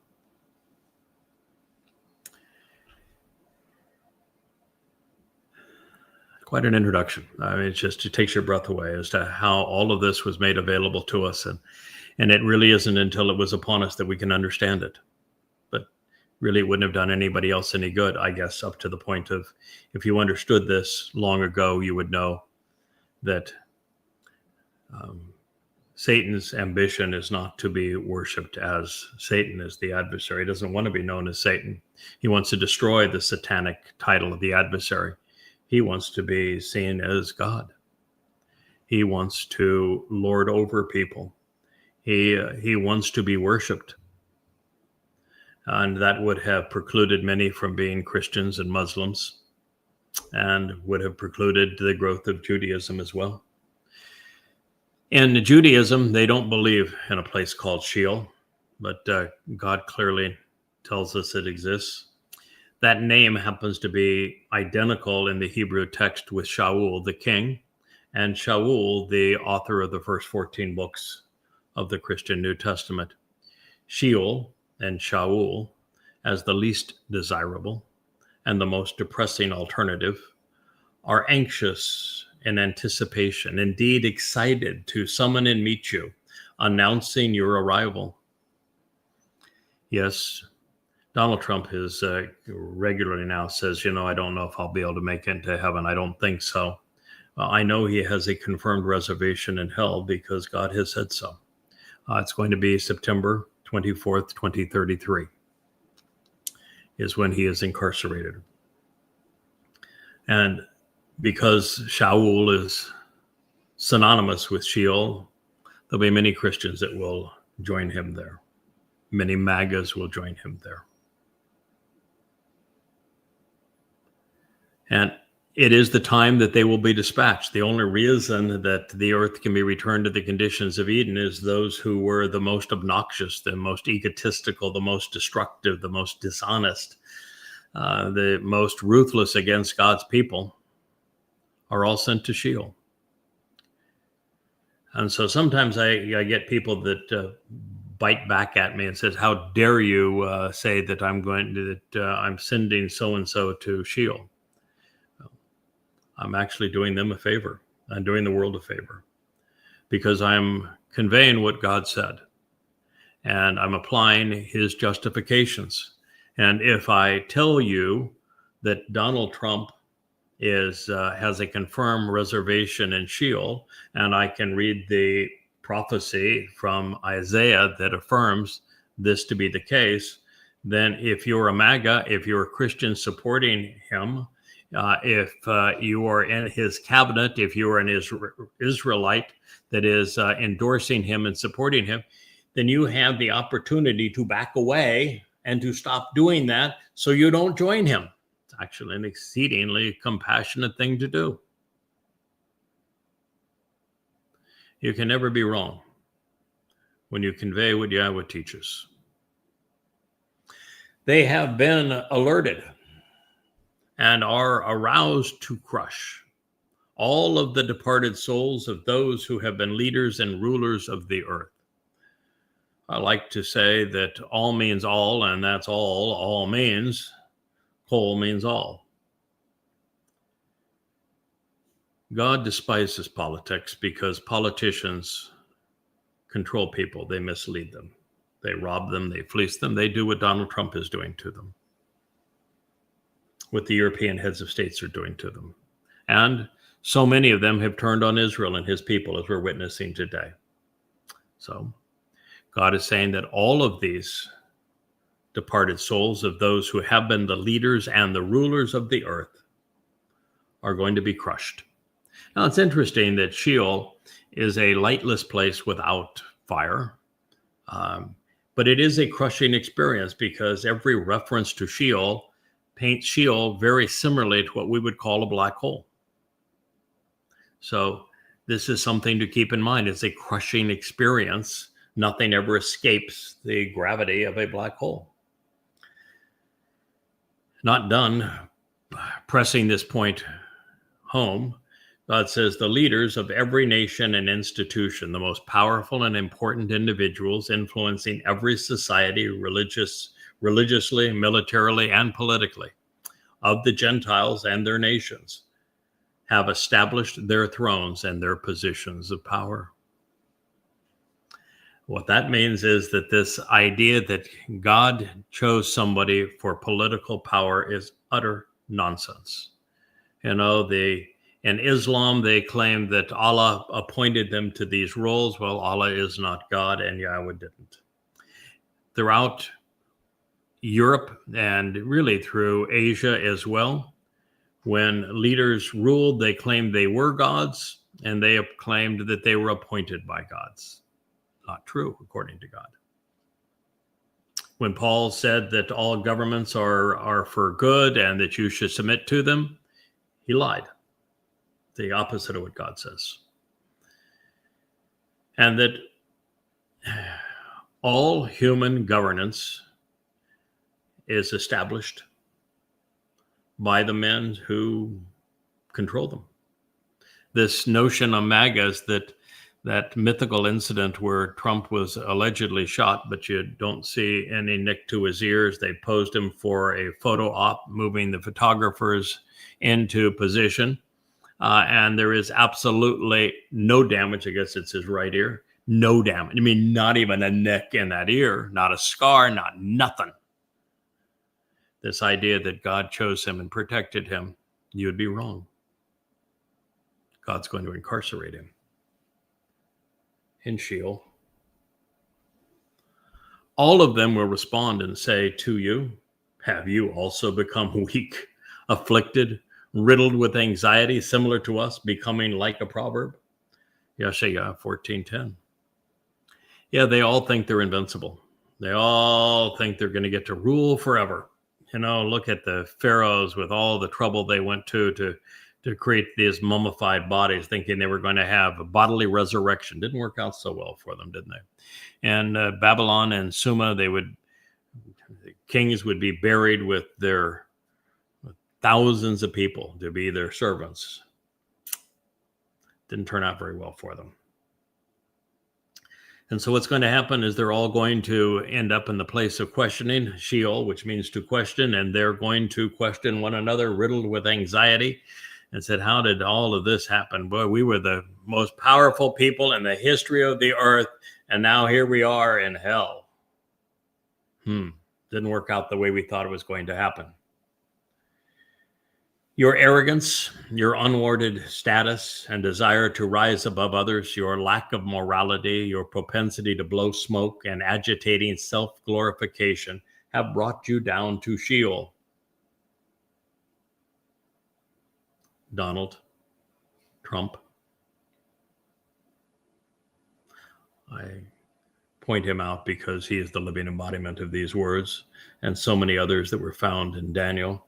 Quite an introduction. I mean, it takes your breath away as to how all of this was made available to us. And it really isn't until it was upon us that we can understand it. But really, it wouldn't have done anybody else any good, I guess, up to the point of if you understood this long ago, you would know that Satan's ambition is not to be worshipped as Satan, as the adversary. He doesn't want to be known as Satan. He wants to destroy the satanic title of the adversary. He wants to be seen as God. He wants to lord over people. He wants to be worshipped. And that would have precluded many from being Christians and Muslims, and would have precluded the growth of Judaism as well. In Judaism, they don't believe in a place called Sheol, but God clearly tells us it exists. That name happens to be identical in the Hebrew text with Shaul, the king, and Shaul, the author of the first 14 books of the Christian New Testament. Sheol and Shaul as the least desirable and the most depressing alternative are anxious in anticipation, indeed excited to summon and meet you, announcing your arrival. Yes, Donald Trump is regularly now says, I don't know if I'll be able to make it into heaven. I don't think so. I know he has a confirmed reservation in hell because God has said so. It's going to be September 24th, 2033 is when he is incarcerated. And because Shaul is synonymous with Sheol, there'll be many Christians that will join him there. Many MAGAs will join him there. And it is the time that they will be dispatched. The only reason that the earth can be returned to the conditions of Eden is those who were the most obnoxious, the most egotistical, the most destructive, the most dishonest, the most ruthless against God's people are all sent to Sheol. And so sometimes I get people that bite back at me and says, how dare you say that I'm sending so-and-so to Sheol? I'm actually doing them a favor. I'm doing the world a favor because I'm conveying what God said and I'm applying his justifications. And if I tell you that Donald Trump has a confirmed reservation in Sheol, and I can read the prophecy from Isaiah that affirms this to be the case, then if you're a MAGA, if you're a Christian supporting him, If you are in his cabinet, if you are an Israelite that is endorsing him and supporting him, then you have the opportunity to back away and to stop doing that so you don't join him. It's actually an exceedingly compassionate thing to do. You can never be wrong when you convey what Yahweh teaches. They have been alerted and are aroused to crush all of the departed souls of those who have been leaders and rulers of the earth. I like to say that all means all, and that's all means. Whole means all. God despises politics because politicians control people. They mislead them. They rob them. They fleece them. They do what Donald Trump is doing to them, what the European heads of states are doing to them. And so many of them have turned on Israel and his people, as we're witnessing today. So God is saying that all of these departed souls of those who have been the leaders and the rulers of the earth are going to be crushed. Now, it's interesting that Sheol is a lightless place without fire, but it is a crushing experience because every reference to Sheol paints Sheol very similarly to what we would call a black hole. So this is something to keep in mind. It's a crushing experience. Nothing ever escapes the gravity of a black hole. Not done pressing this point home, God says the leaders of every nation and institution, the most powerful and important individuals influencing every society, religiously, militarily, and politically, of the Gentiles and their nations, have established their thrones and their positions of power. What that means is that this idea that God chose somebody for political power is utter nonsense. You know, in Islam, they claim that Allah appointed them to these roles. Well, Allah is not God, and Yahweh didn't. Throughout Europe and really through Asia as well, when leaders ruled, they claimed they were gods, and they claimed that they were appointed by gods. Not true, according to God. When Paul said that all governments are for good and that you should submit to them, he lied. The opposite of what God says. And that all human governance is established by the men who control them. This notion of MAGAs, that mythical incident where Trump was allegedly shot, but you don't see any nick to his ears. They posed him for a photo op, moving the photographers into position. And there is absolutely no damage. I guess it's his right ear. No damage. I mean, not even a nick in that ear, not a scar, not nothing. This idea that God chose him and protected him, you would be wrong. God's going to incarcerate him in Sheol. All of them will respond and say to you, have you also become weak, afflicted, riddled with anxiety, similar to us, becoming like a proverb? Yeshaya 14:10. Yeah, they all think they're invincible. They all think they're going to get to rule forever. You know, look at the pharaohs with all the trouble they went to create these mummified bodies, thinking they were going to have a bodily resurrection. Didn't work out so well for them, didn't they? And Babylon and Sumer, the kings would be buried with their thousands of people to be their servants. Didn't turn out very well for them. And so what's going to happen is they're all going to end up in the place of questioning, Sheol, which means to question, and they're going to question one another, riddled with anxiety, and said, how did all of this happen? Boy, we were the most powerful people in the history of the earth, and now here we are in hell. Didn't work out the way we thought it was going to happen. Your arrogance, your unwarranted status and desire to rise above others, your lack of morality, your propensity to blow smoke and agitating self-glorification have brought you down to Sheol. Donald Trump. I point him out because he is the living embodiment of these words and so many others that were found in Daniel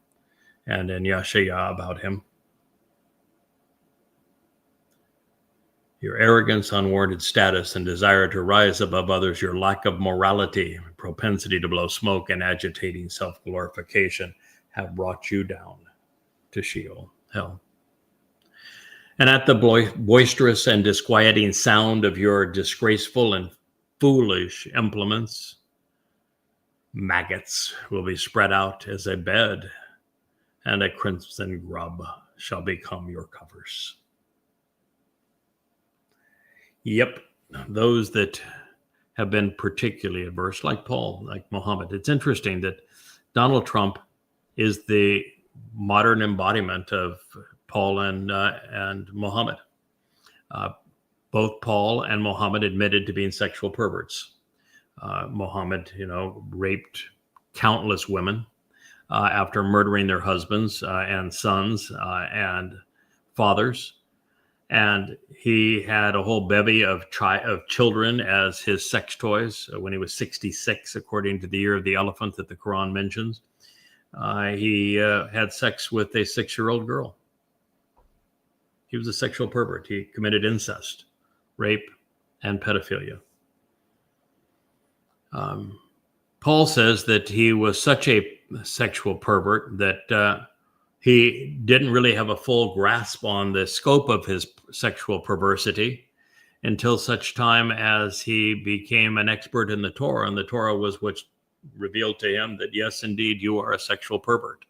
and in Yeshaya about him. Your arrogance, unwarranted status, and desire to rise above others, your lack of morality, propensity to blow smoke, and agitating self-glorification have brought you down to Sheol, hell. And at the boisterous and disquieting sound of your disgraceful and foolish implements, maggots will be spread out as a bed, and a crimson grub shall become your covers. Yep, those that have been particularly adverse, like Paul, like Muhammad. It's interesting that Donald Trump is the modern embodiment of Paul and Muhammad. Both Paul and Muhammad admitted to being sexual perverts. Muhammad, raped countless women after murdering their husbands and sons and fathers. And he had a whole bevy of children as his sex toys when he was 66, according to the year of the elephant that the Quran mentions. He had sex with a 6-year-old girl. He was a sexual pervert. He committed incest, rape, and pedophilia. Paul says that he was such a sexual pervert that he didn't really have a full grasp on the scope of his sexual perversity until such time as he became an expert in the Torah, and the Torah was what revealed to him that, yes, indeed, you are a sexual pervert.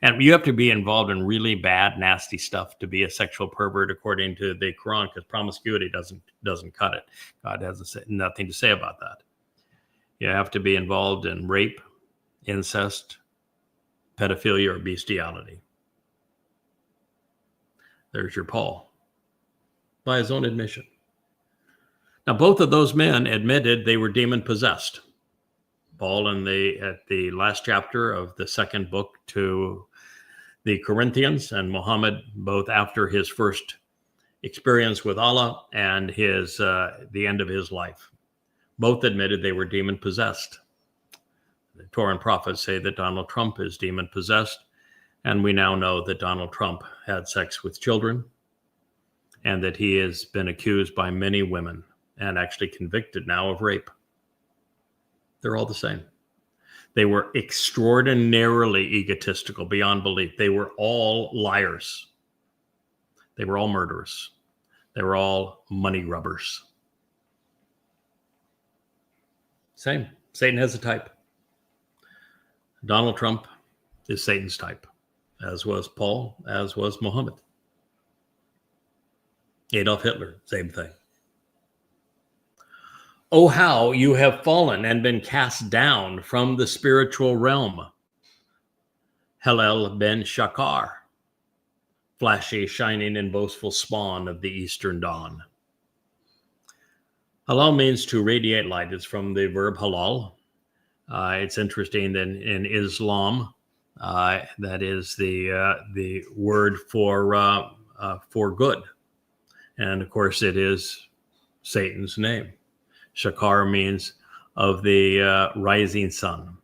And you have to be involved in really bad, nasty stuff to be a sexual pervert, according to the Quran, because promiscuity doesn't cut it. God has nothing to say about that. You have to be involved in rape, incest, pedophilia, or bestiality. There's your Paul, by his own admission. Now, both of those men admitted they were demon-possessed. Paul at the last chapter of the second book to the Corinthians, and Muhammad both after his first experience with Allah and the end of his life. Both admitted they were demon-possessed. The Torah and prophets say that Donald Trump is demon-possessed. And we now know that Donald Trump had sex with children and that he has been accused by many women and actually convicted now of rape. They're all the same. They were extraordinarily egotistical beyond belief. They were all liars. They were all murderers. They were all money grubbers. Same. Satan has a type. Donald Trump is Satan's type, as was Paul, as was Muhammad. Adolf Hitler, same thing. Oh, how you have fallen and been cast down from the spiritual realm. Hillel ben Shakar, flashy, shining, and boastful spawn of the eastern dawn. Halal means to radiate light. It's from the verb halal. It's interesting that in Islam, that is the word for good. And of course, it is Satan's name. Shakar means of the rising sun.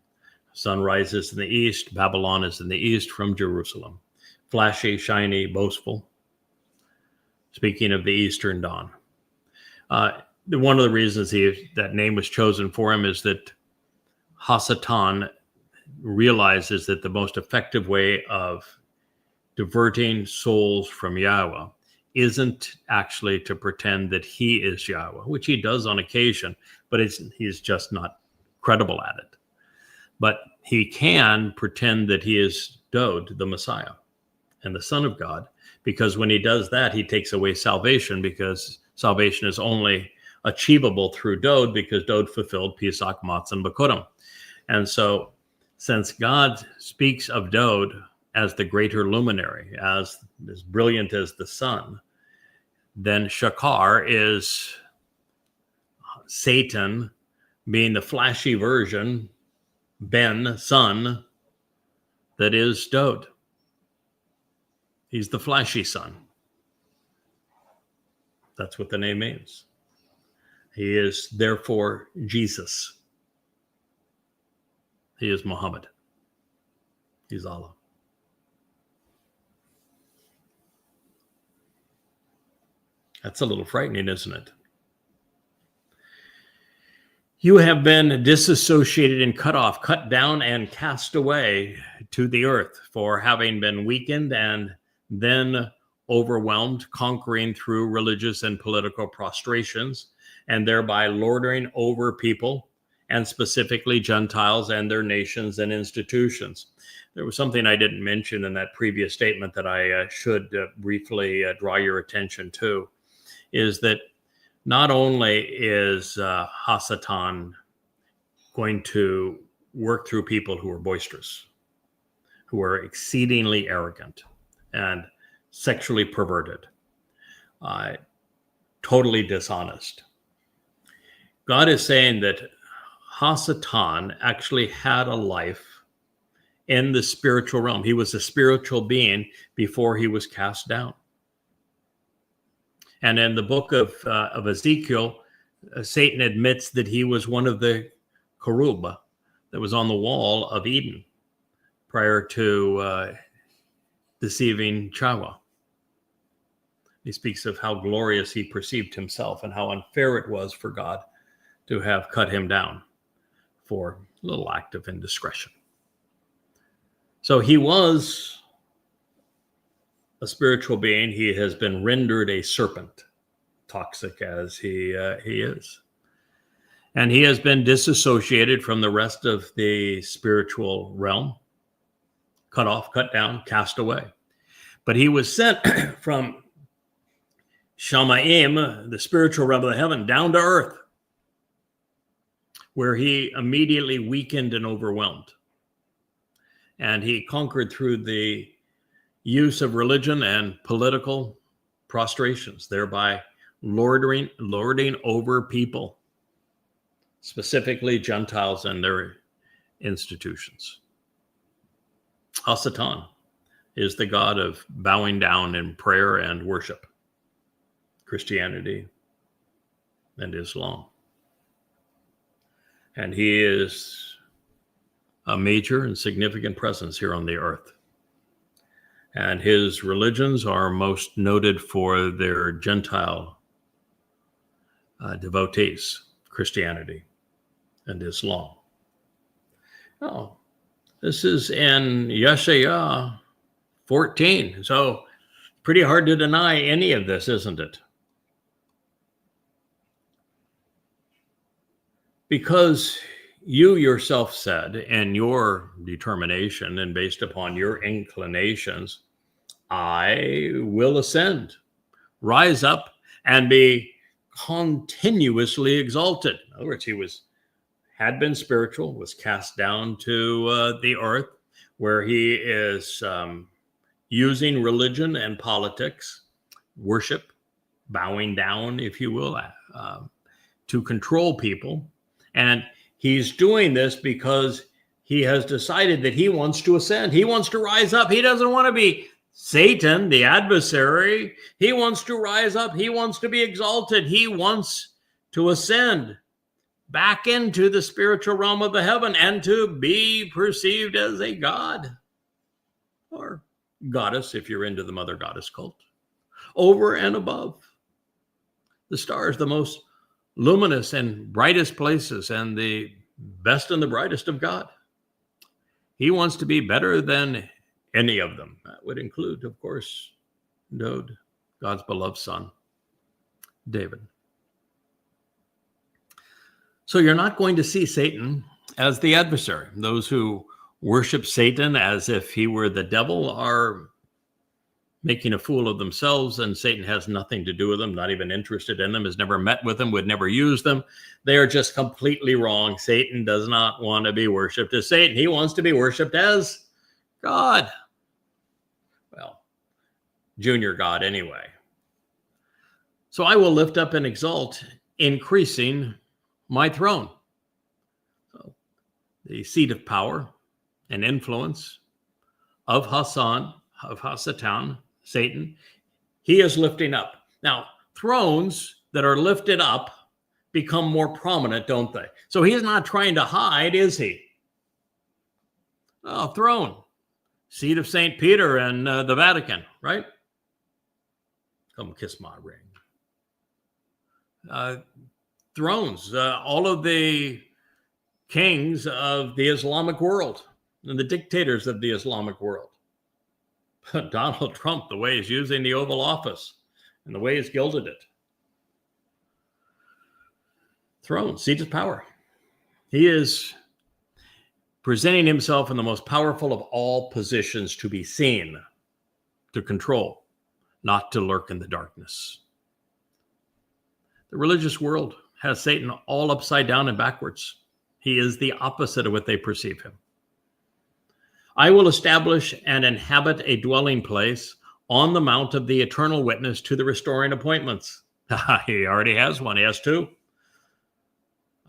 Sun rises in the east. Babylon is in the east from Jerusalem. Flashy, shiny, boastful. Speaking of the eastern dawn. One of the reasons that name was chosen for him is that Hasatan realizes that the most effective way of diverting souls from Yahweh isn't actually to pretend that he is Yahweh, which he does on occasion, but he's just not credible at it. But he can pretend that he is Dod, the Messiah, and the Son of God, because when he does that, he takes away salvation, because salvation is only achievable through Dod, because Dod fulfilled Pesach, Matzah, and Bikurim. And so, since God speaks of Dod as the greater luminary, as brilliant as the sun, then Shakar is Satan being the flashy version, Ben, son, that is Dod. He's the flashy son. That's what the name means. He is therefore Jesus. He is Muhammad. He's Allah. That's a little frightening, isn't it? You have been disassociated and cut off, cut down, and cast away to the earth for having been weakened and then overwhelmed, conquering through religious and political prostrations, and thereby lording over people, and specifically Gentiles and their nations and institutions. There was something I didn't mention in that previous statement that I should briefly draw your attention to, is that not only is Hasatan going to work through people who are boisterous, who are exceedingly arrogant and sexually perverted, totally dishonest. God is saying that Hasatan actually had a life in the spiritual realm. He was a spiritual being before he was cast down. And in the book of Ezekiel, Satan admits that he was one of the cherub that was on the wall of Eden prior to deceiving Chava. He speaks of how glorious he perceived himself and how unfair it was for God to have cut him down for a little act of indiscretion. So he was a spiritual being. He has been rendered a serpent, toxic as he is. And he has been disassociated from the rest of the spiritual realm, cut off, cut down, cast away. But he was sent from Shamayim, the spiritual realm of heaven, down to earth, where he immediately weakened and overwhelmed. And he conquered through the use of religion and political prostrations, thereby lording over people, specifically Gentiles and their institutions. Hasatan is the god of bowing down in prayer and worship, Christianity and Islam. And he is a major and significant presence here on the earth. And his religions are most noted for their Gentile devotees, Christianity and Islam. Oh, this is in Yeshaya 14. So pretty hard to deny any of this, isn't it? Because you yourself said in your determination and based upon your inclinations, I will ascend, rise up, and be continuously exalted. In other words, he had been spiritual, was cast down to the earth, where he is using religion and politics, worship, bowing down, if you will, to control people. And he's doing this because he has decided that he wants to ascend. He wants to rise up. He doesn't want to be Satan, the adversary. He wants to rise up. He wants to be exalted. He wants to ascend back into the spiritual realm of the heaven and to be perceived as a god or goddess, if you're into the mother goddess cult, over and above the stars, the most luminous and brightest places and the best and the brightest of God. He wants to be better than any of them. That would include, of course, Dode, God's beloved son, David. So you're not going to see Satan as the adversary. Those who worship Satan as if he were the devil are making a fool of themselves, and Satan has nothing to do with them, not even interested in them, has never met with them, would never use them. They are just completely wrong. Satan does not want to be worshipped as Satan. He wants to be worshipped as God. Well, junior God anyway. So I will lift up and exalt, increasing my throne. So the seat of power and influence of Hasatan, Satan, he is lifting up. Now, thrones that are lifted up become more prominent, don't they? So he's not trying to hide, is he? Oh, throne, seat of St. Peter and the Vatican, right? Come kiss my ring. Thrones, all of the kings of the Islamic world and the dictators of the Islamic world. Donald Trump, the way he's using the Oval Office and the way he's gilded it. Throne, seat of power. He is presenting himself in the most powerful of all positions to be seen, to control, not to lurk in the darkness. The religious world has Satan all upside down and backwards. He is the opposite of what they perceive him. I will establish and inhabit a dwelling place on the mount of the eternal witness to the restoring appointments. He already has one. He has two.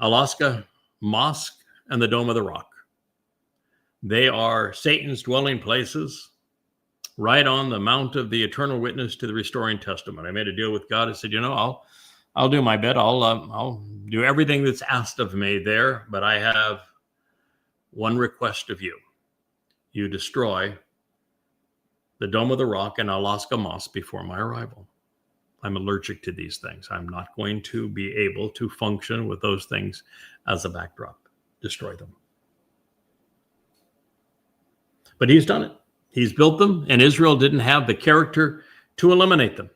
Alaska Mosque and the Dome of the Rock. They are Satan's dwelling places right on the mount of the eternal witness to the restoring testament. I made a deal with God. I said, I'll do my bit. I'll do everything that's asked of me there, but I have one request of you. You destroy the Dome of the Rock and Alaska Mosque before my arrival. I'm allergic to these things. I'm not going to be able to function with those things as a backdrop. Destroy them. But he's done it. He's built them, and Israel didn't have the character to eliminate them.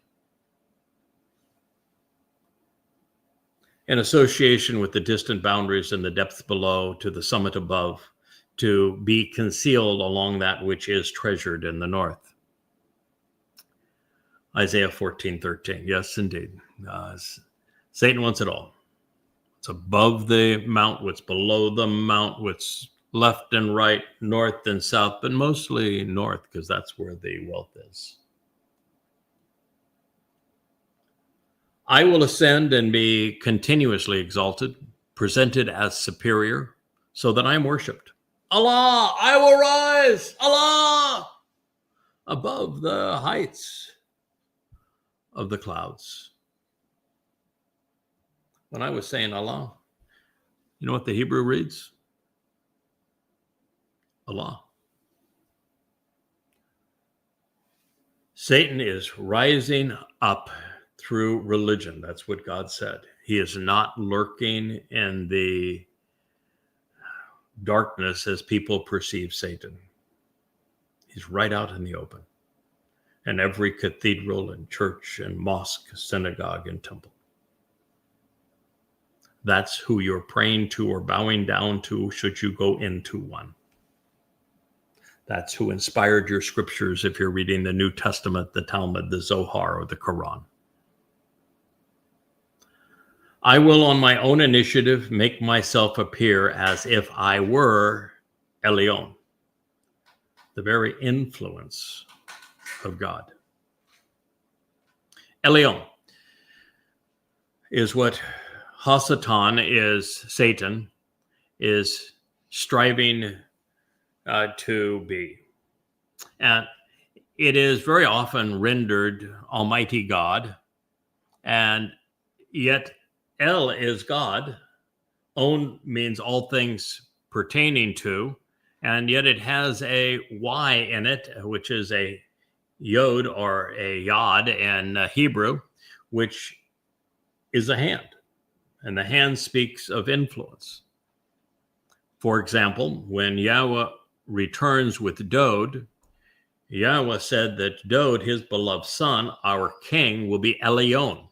In association with the distant boundaries and the depths below to the summit above, to be concealed along that which is treasured in the north. Isaiah 14:13. Yes, indeed. Satan wants it all. It's above the mount, what's below the mount, what's left and right, north and south, but mostly north, because that's where the wealth is. I will ascend and be continuously exalted, presented as superior, so that I am worshipped. Allah, I will rise, Allah, above the heights of the clouds. When I was saying Allah, you know what the Hebrew reads? Allah. Satan is rising up through religion. That's what God said. He is not lurking in the darkness as people perceive Satan. He's right out in the open. And every cathedral and church and mosque, synagogue and temple. That's who you're praying to or bowing down to should you go into one. That's who inspired your scriptures if you're reading the New Testament, the Talmud, the Zohar, or the Quran. I will, on my own initiative, make myself appear as if I were Elyon, the very influence of God. Elyon is what Hasatan is, Satan, is striving to be. And it is very often rendered Almighty God, and yet El is God. On means all things pertaining to, and yet it has a Y in it, which is a Yod or a Yod in Hebrew, which is a hand. And the hand speaks of influence. For example, when Yahweh returns with Dod, Yahweh said that Dod, his beloved son, our king, will be Elyon,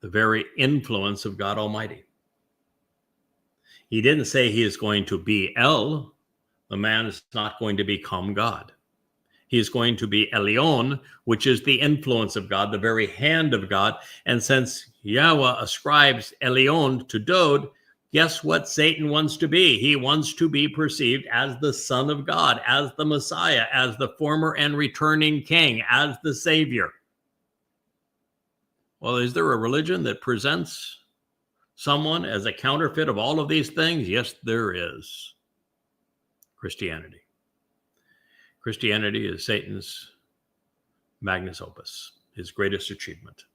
the very influence of God Almighty. He didn't say he is going to be El. The man is not going to become God. He is going to be Elyon, which is the influence of God, the very hand of God. And since Yahweh ascribes Elyon to Dod, guess what Satan wants to be? He wants to be perceived as the Son of God, as the Messiah, as the former and returning King, as the Savior. Well, is there a religion that presents someone as a counterfeit of all of these things? Yes, there is. Christianity. Christianity is Satan's magnus opus, his greatest achievement.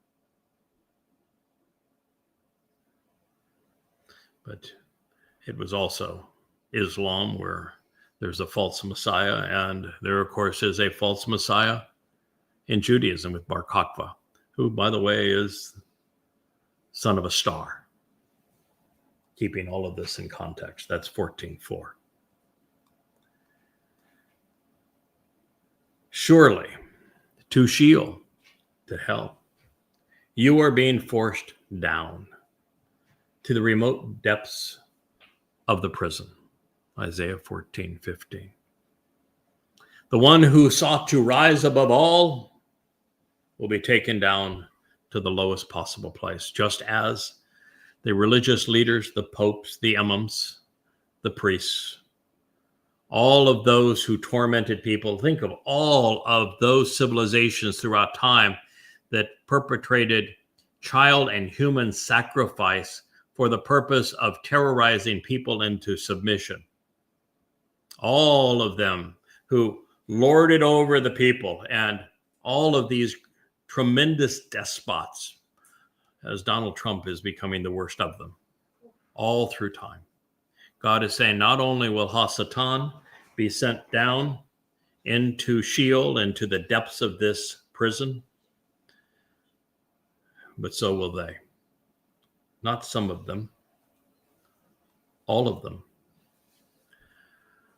But it was also Islam, where there's a false Messiah, and there, of course, is a false Messiah in Judaism with Bar Kokhba, who, by the way, is son of a star. Keeping all of this in context, that's 14:4. Surely, to Sheol, to hell, you are being forced down to the remote depths of the prison. Isaiah 14:15. The one who sought to rise above all will be taken down to the lowest possible place, just as the religious leaders, the popes, the imams, the priests, all of those who tormented people. Think of all of those civilizations throughout time that perpetrated child and human sacrifice for the purpose of terrorizing people into submission. All of them who lorded over the people, and all of these tremendous despots, as Donald Trump is becoming the worst of them, all through time. God is saying not only will Hasatan be sent down into Sheol, into the depths of this prison, but so will they. Not some of them, all of them.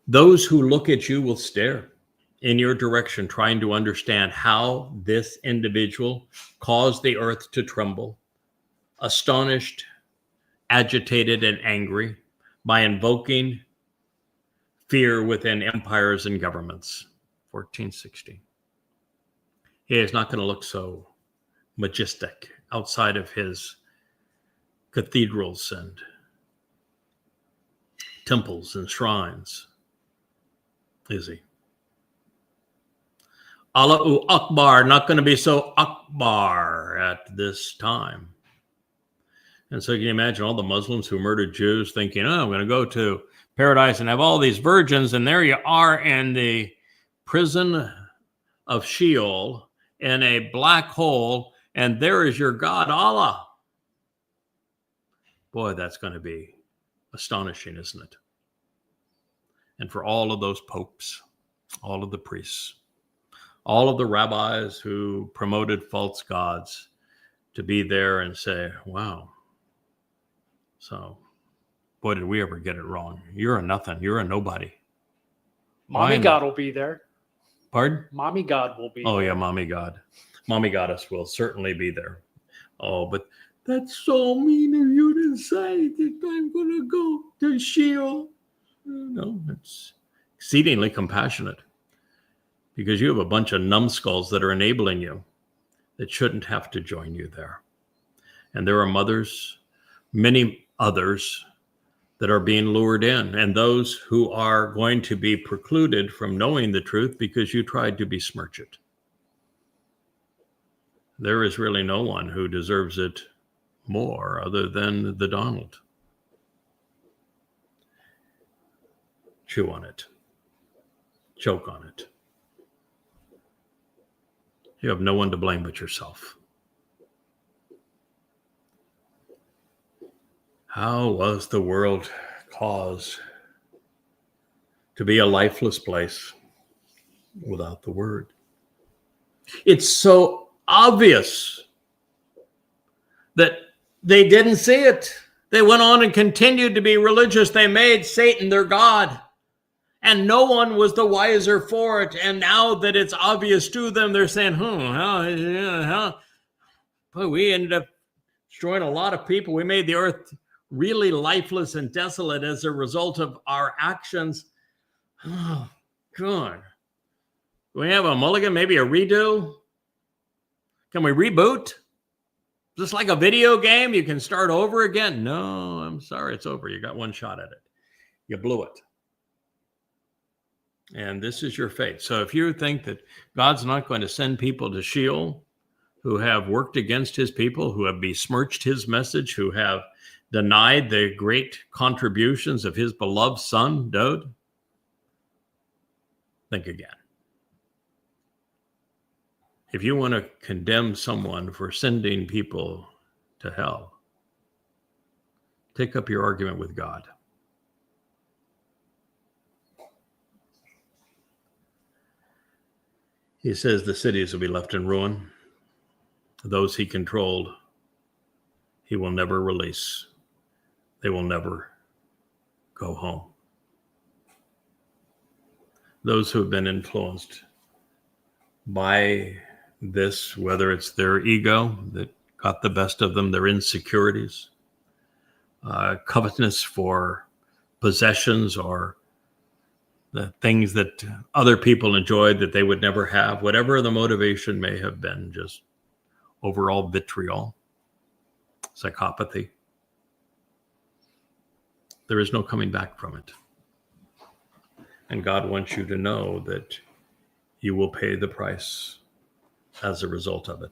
Those who look at you will stare in your direction, trying to understand how this individual caused the earth to tremble, astonished, agitated, and angry by invoking fear within empires and governments. 14:16. He is not going to look so majestic outside of his cathedrals and temples and shrines, is he? Allahu Akbar, not going to be so Akbar at this time. And so you can imagine all the Muslims who murdered Jews thinking, oh, I'm going to go to paradise and have all these virgins. And there you are in the prison of Sheol in a black hole. And there is your God, Allah. Boy, that's going to be astonishing, isn't it? And for all of those popes, all of the priests, all of the rabbis who promoted false gods to be there and say, wow. So, boy, did we ever get it wrong. You're a nothing. You're a nobody. Mommy God will be there. Pardon? Mommy God will be there. Oh, there. Yeah, Mommy God. Mommy Goddess will certainly be there. Oh, but that's so mean of you to say that I'm going to go to Sheol. No, it's exceedingly compassionate, because you have a bunch of numbskulls that are enabling you that shouldn't have to join you there. And there are mothers, many others, that are being lured in, and those who are going to be precluded from knowing the truth because you tried to besmirch it. There is really no one who deserves it more other than the Donald. Chew on it. Choke on it. You have no one to blame but yourself. How was the world caused to be a lifeless place without the Word? It's so obvious that they didn't see it. They went on and continued to be religious. They made Satan their God, and no one was the wiser for it. And now that it's obvious to them, they're saying, boy, we ended up destroying a lot of people. We made the earth really lifeless and desolate as a result of our actions. Oh, God. Do we have a mulligan, maybe a redo? Can we reboot? Just like a video game, you can start over again? No, I'm sorry, it's over. You got one shot at it. You blew it. And this is your fate. So if you think that God's not going to send people to Sheol who have worked against his people, who have besmirched his message, who have denied the great contributions of his beloved son, Dode, think again. If you want to condemn someone for sending people to hell, take up your argument with God. He says the cities will be left in ruin. Those he controlled, he will never release. They will never go home. Those who have been influenced by this, whether it's their ego that got the best of them, their insecurities, covetousness for possessions or the things that other people enjoyed that they would never have, whatever the motivation may have been, just overall vitriol, psychopathy. There is no coming back from it. And God wants you to know that you will pay the price as a result of it.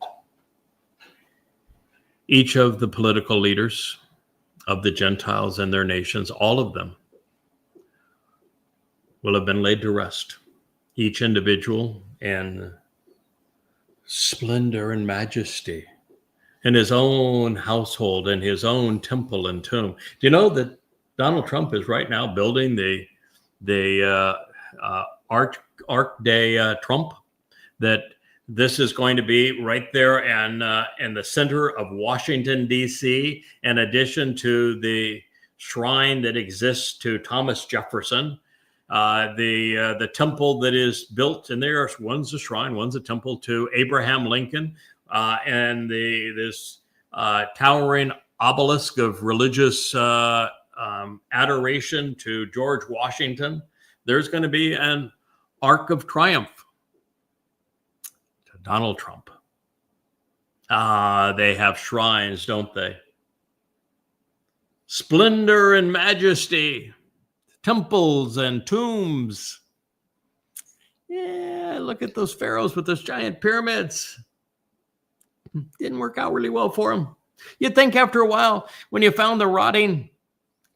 Each of the political leaders of the Gentiles and their nations, all of them, will have been laid to rest. Each individual in splendor and majesty in his own household and his own temple and tomb. Do you know that Donald Trump is right now building the Arc de Trump? That this is going to be right there in the center of Washington, D.C., in addition to the shrine that exists to Thomas Jefferson. The temple that is built, and one's a shrine, one's a temple to Abraham Lincoln, and this towering obelisk of religious adoration to George Washington. There's going to be an Arc of Triumph to Donald Trump. They have shrines, don't they? Splendor and majesty. Temples and tombs. Yeah, look at those pharaohs with those giant pyramids. Didn't work out really well for them. You'd think after a while, when you found the rotting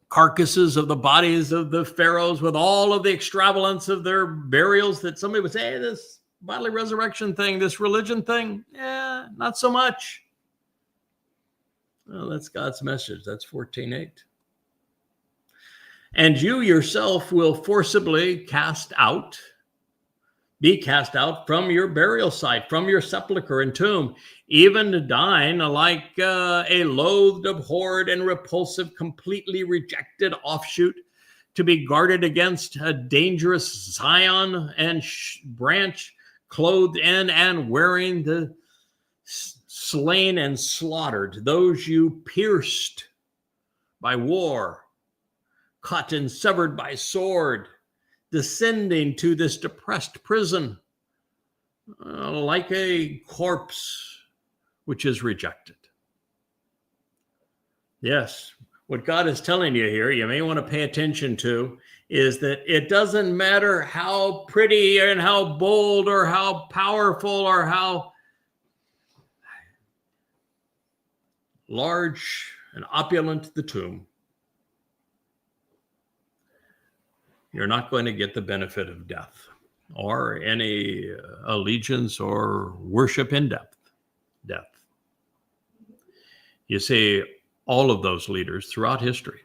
carcasses of the bodies of the pharaohs with all of the extravagance of their burials, that somebody would say, hey, this bodily resurrection thing, this religion thing, yeah, not so much. Well, that's God's message. That's 14:8. And you yourself will forcibly be cast out from your burial site, from your sepulcher and tomb, even dying like a loathed, abhorred, and repulsive, completely rejected offshoot, to be guarded against a dangerous scion and branch, clothed in and wearing the slain and slaughtered, those you pierced by war, cut and severed by sword, descending to this depressed prison like a corpse which is rejected. Yes, what God is telling you here, you may want to pay attention to, is that it doesn't matter how pretty and how bold or how powerful or how large and opulent the tomb, you're not going to get the benefit of death or any allegiance or worship in death. You see, all of those leaders throughout history,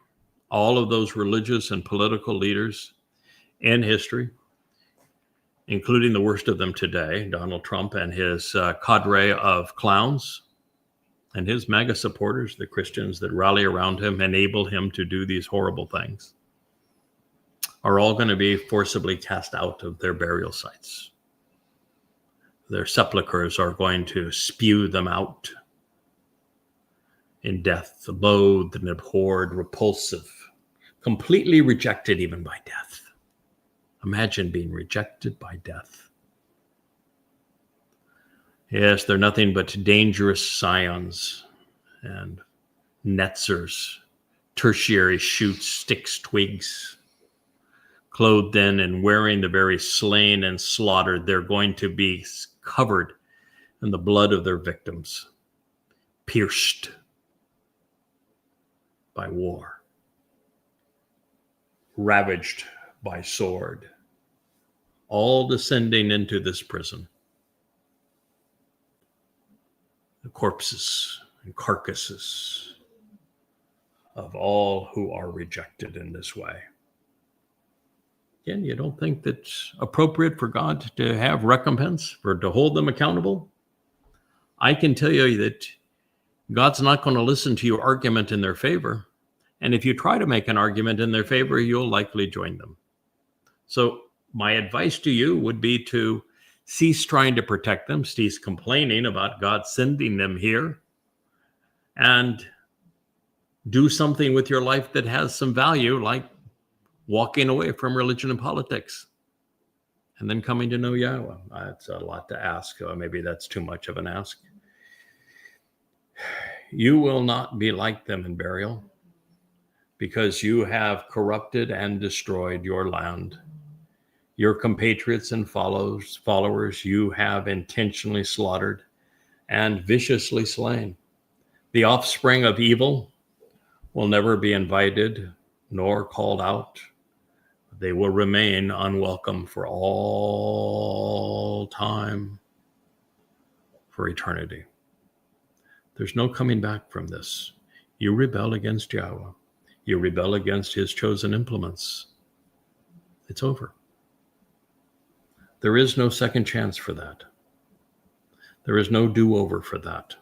all of those religious and political leaders in history, including the worst of them today, Donald Trump and his cadre of clowns and his MAGA supporters, the Christians that rally around him, enable him to do these horrible things, are all going to be forcibly cast out of their burial sites. Their sepulchers are going to spew them out in death, loathed and abhorred, repulsive, completely rejected even by death. Imagine being rejected by death. Yes, they're nothing but dangerous scions and netzers, tertiary shoots, sticks, twigs, clothed in and wearing the very slain and slaughtered. They're going to be covered in the blood of their victims, pierced by war, ravaged by sword, all descending into this prison. the corpses and carcasses of all who are rejected in this way. Again, you don't think that's appropriate for God to have recompense, to hold them accountable? I can tell you that God's not going to listen to your argument in their favor. And if you try to make an argument in their favor, you'll likely join them. So my advice to you would be to cease trying to protect them, cease complaining about God sending them here, and do something with your life that has some value, like walking away from religion and politics and then coming to know Yahweh. That's a lot to ask. Maybe that's too much of an ask. You will not be like them in burial, because you have corrupted and destroyed your land. Your compatriots and followers you have intentionally slaughtered and viciously slain. The offspring of evil will never be invited nor called out. They will remain unwelcome for all time, for eternity. There's no coming back from this. You rebel against Yahweh. You rebel against his chosen implements. It's over. There is no second chance for that. There is no do-over for that.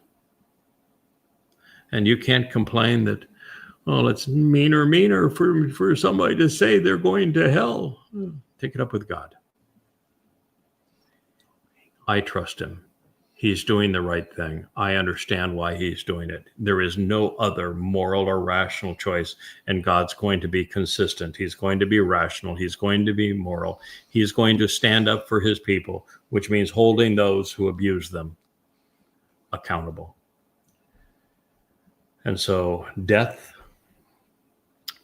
And you can't complain that, well, it's meaner for somebody to say they're going to hell. Take it up with God. I trust him. He's doing the right thing. I understand why he's doing it. There is no other moral or rational choice, and God's going to be consistent. He's going to be rational. He's going to be moral. He's going to stand up for his people, which means holding those who abuse them accountable. And so death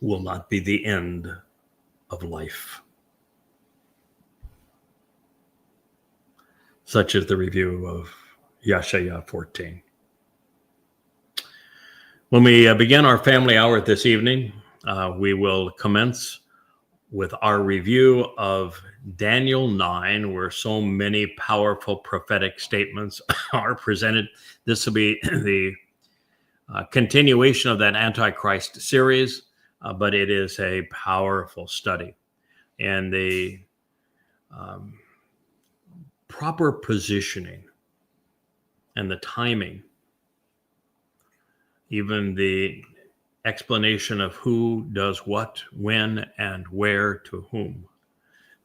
will not be the end of life. Such is the review of Yeshaya 14. When we begin our family hour this evening, we will commence with our review of Daniel 9, where so many powerful prophetic statements are presented. This will be the continuation of that Antichrist series, but it is a powerful study. And the proper positioning and the timing, even the explanation of who does what, when, and where to whom,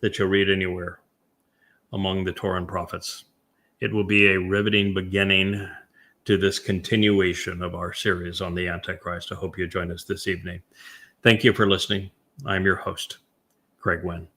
that you'll read anywhere among the Torah and prophets. It will be a riveting beginning to this continuation of our series on the Antichrist. I hope you join us this evening. Thank you for listening. I'm your host, Craig Wynn.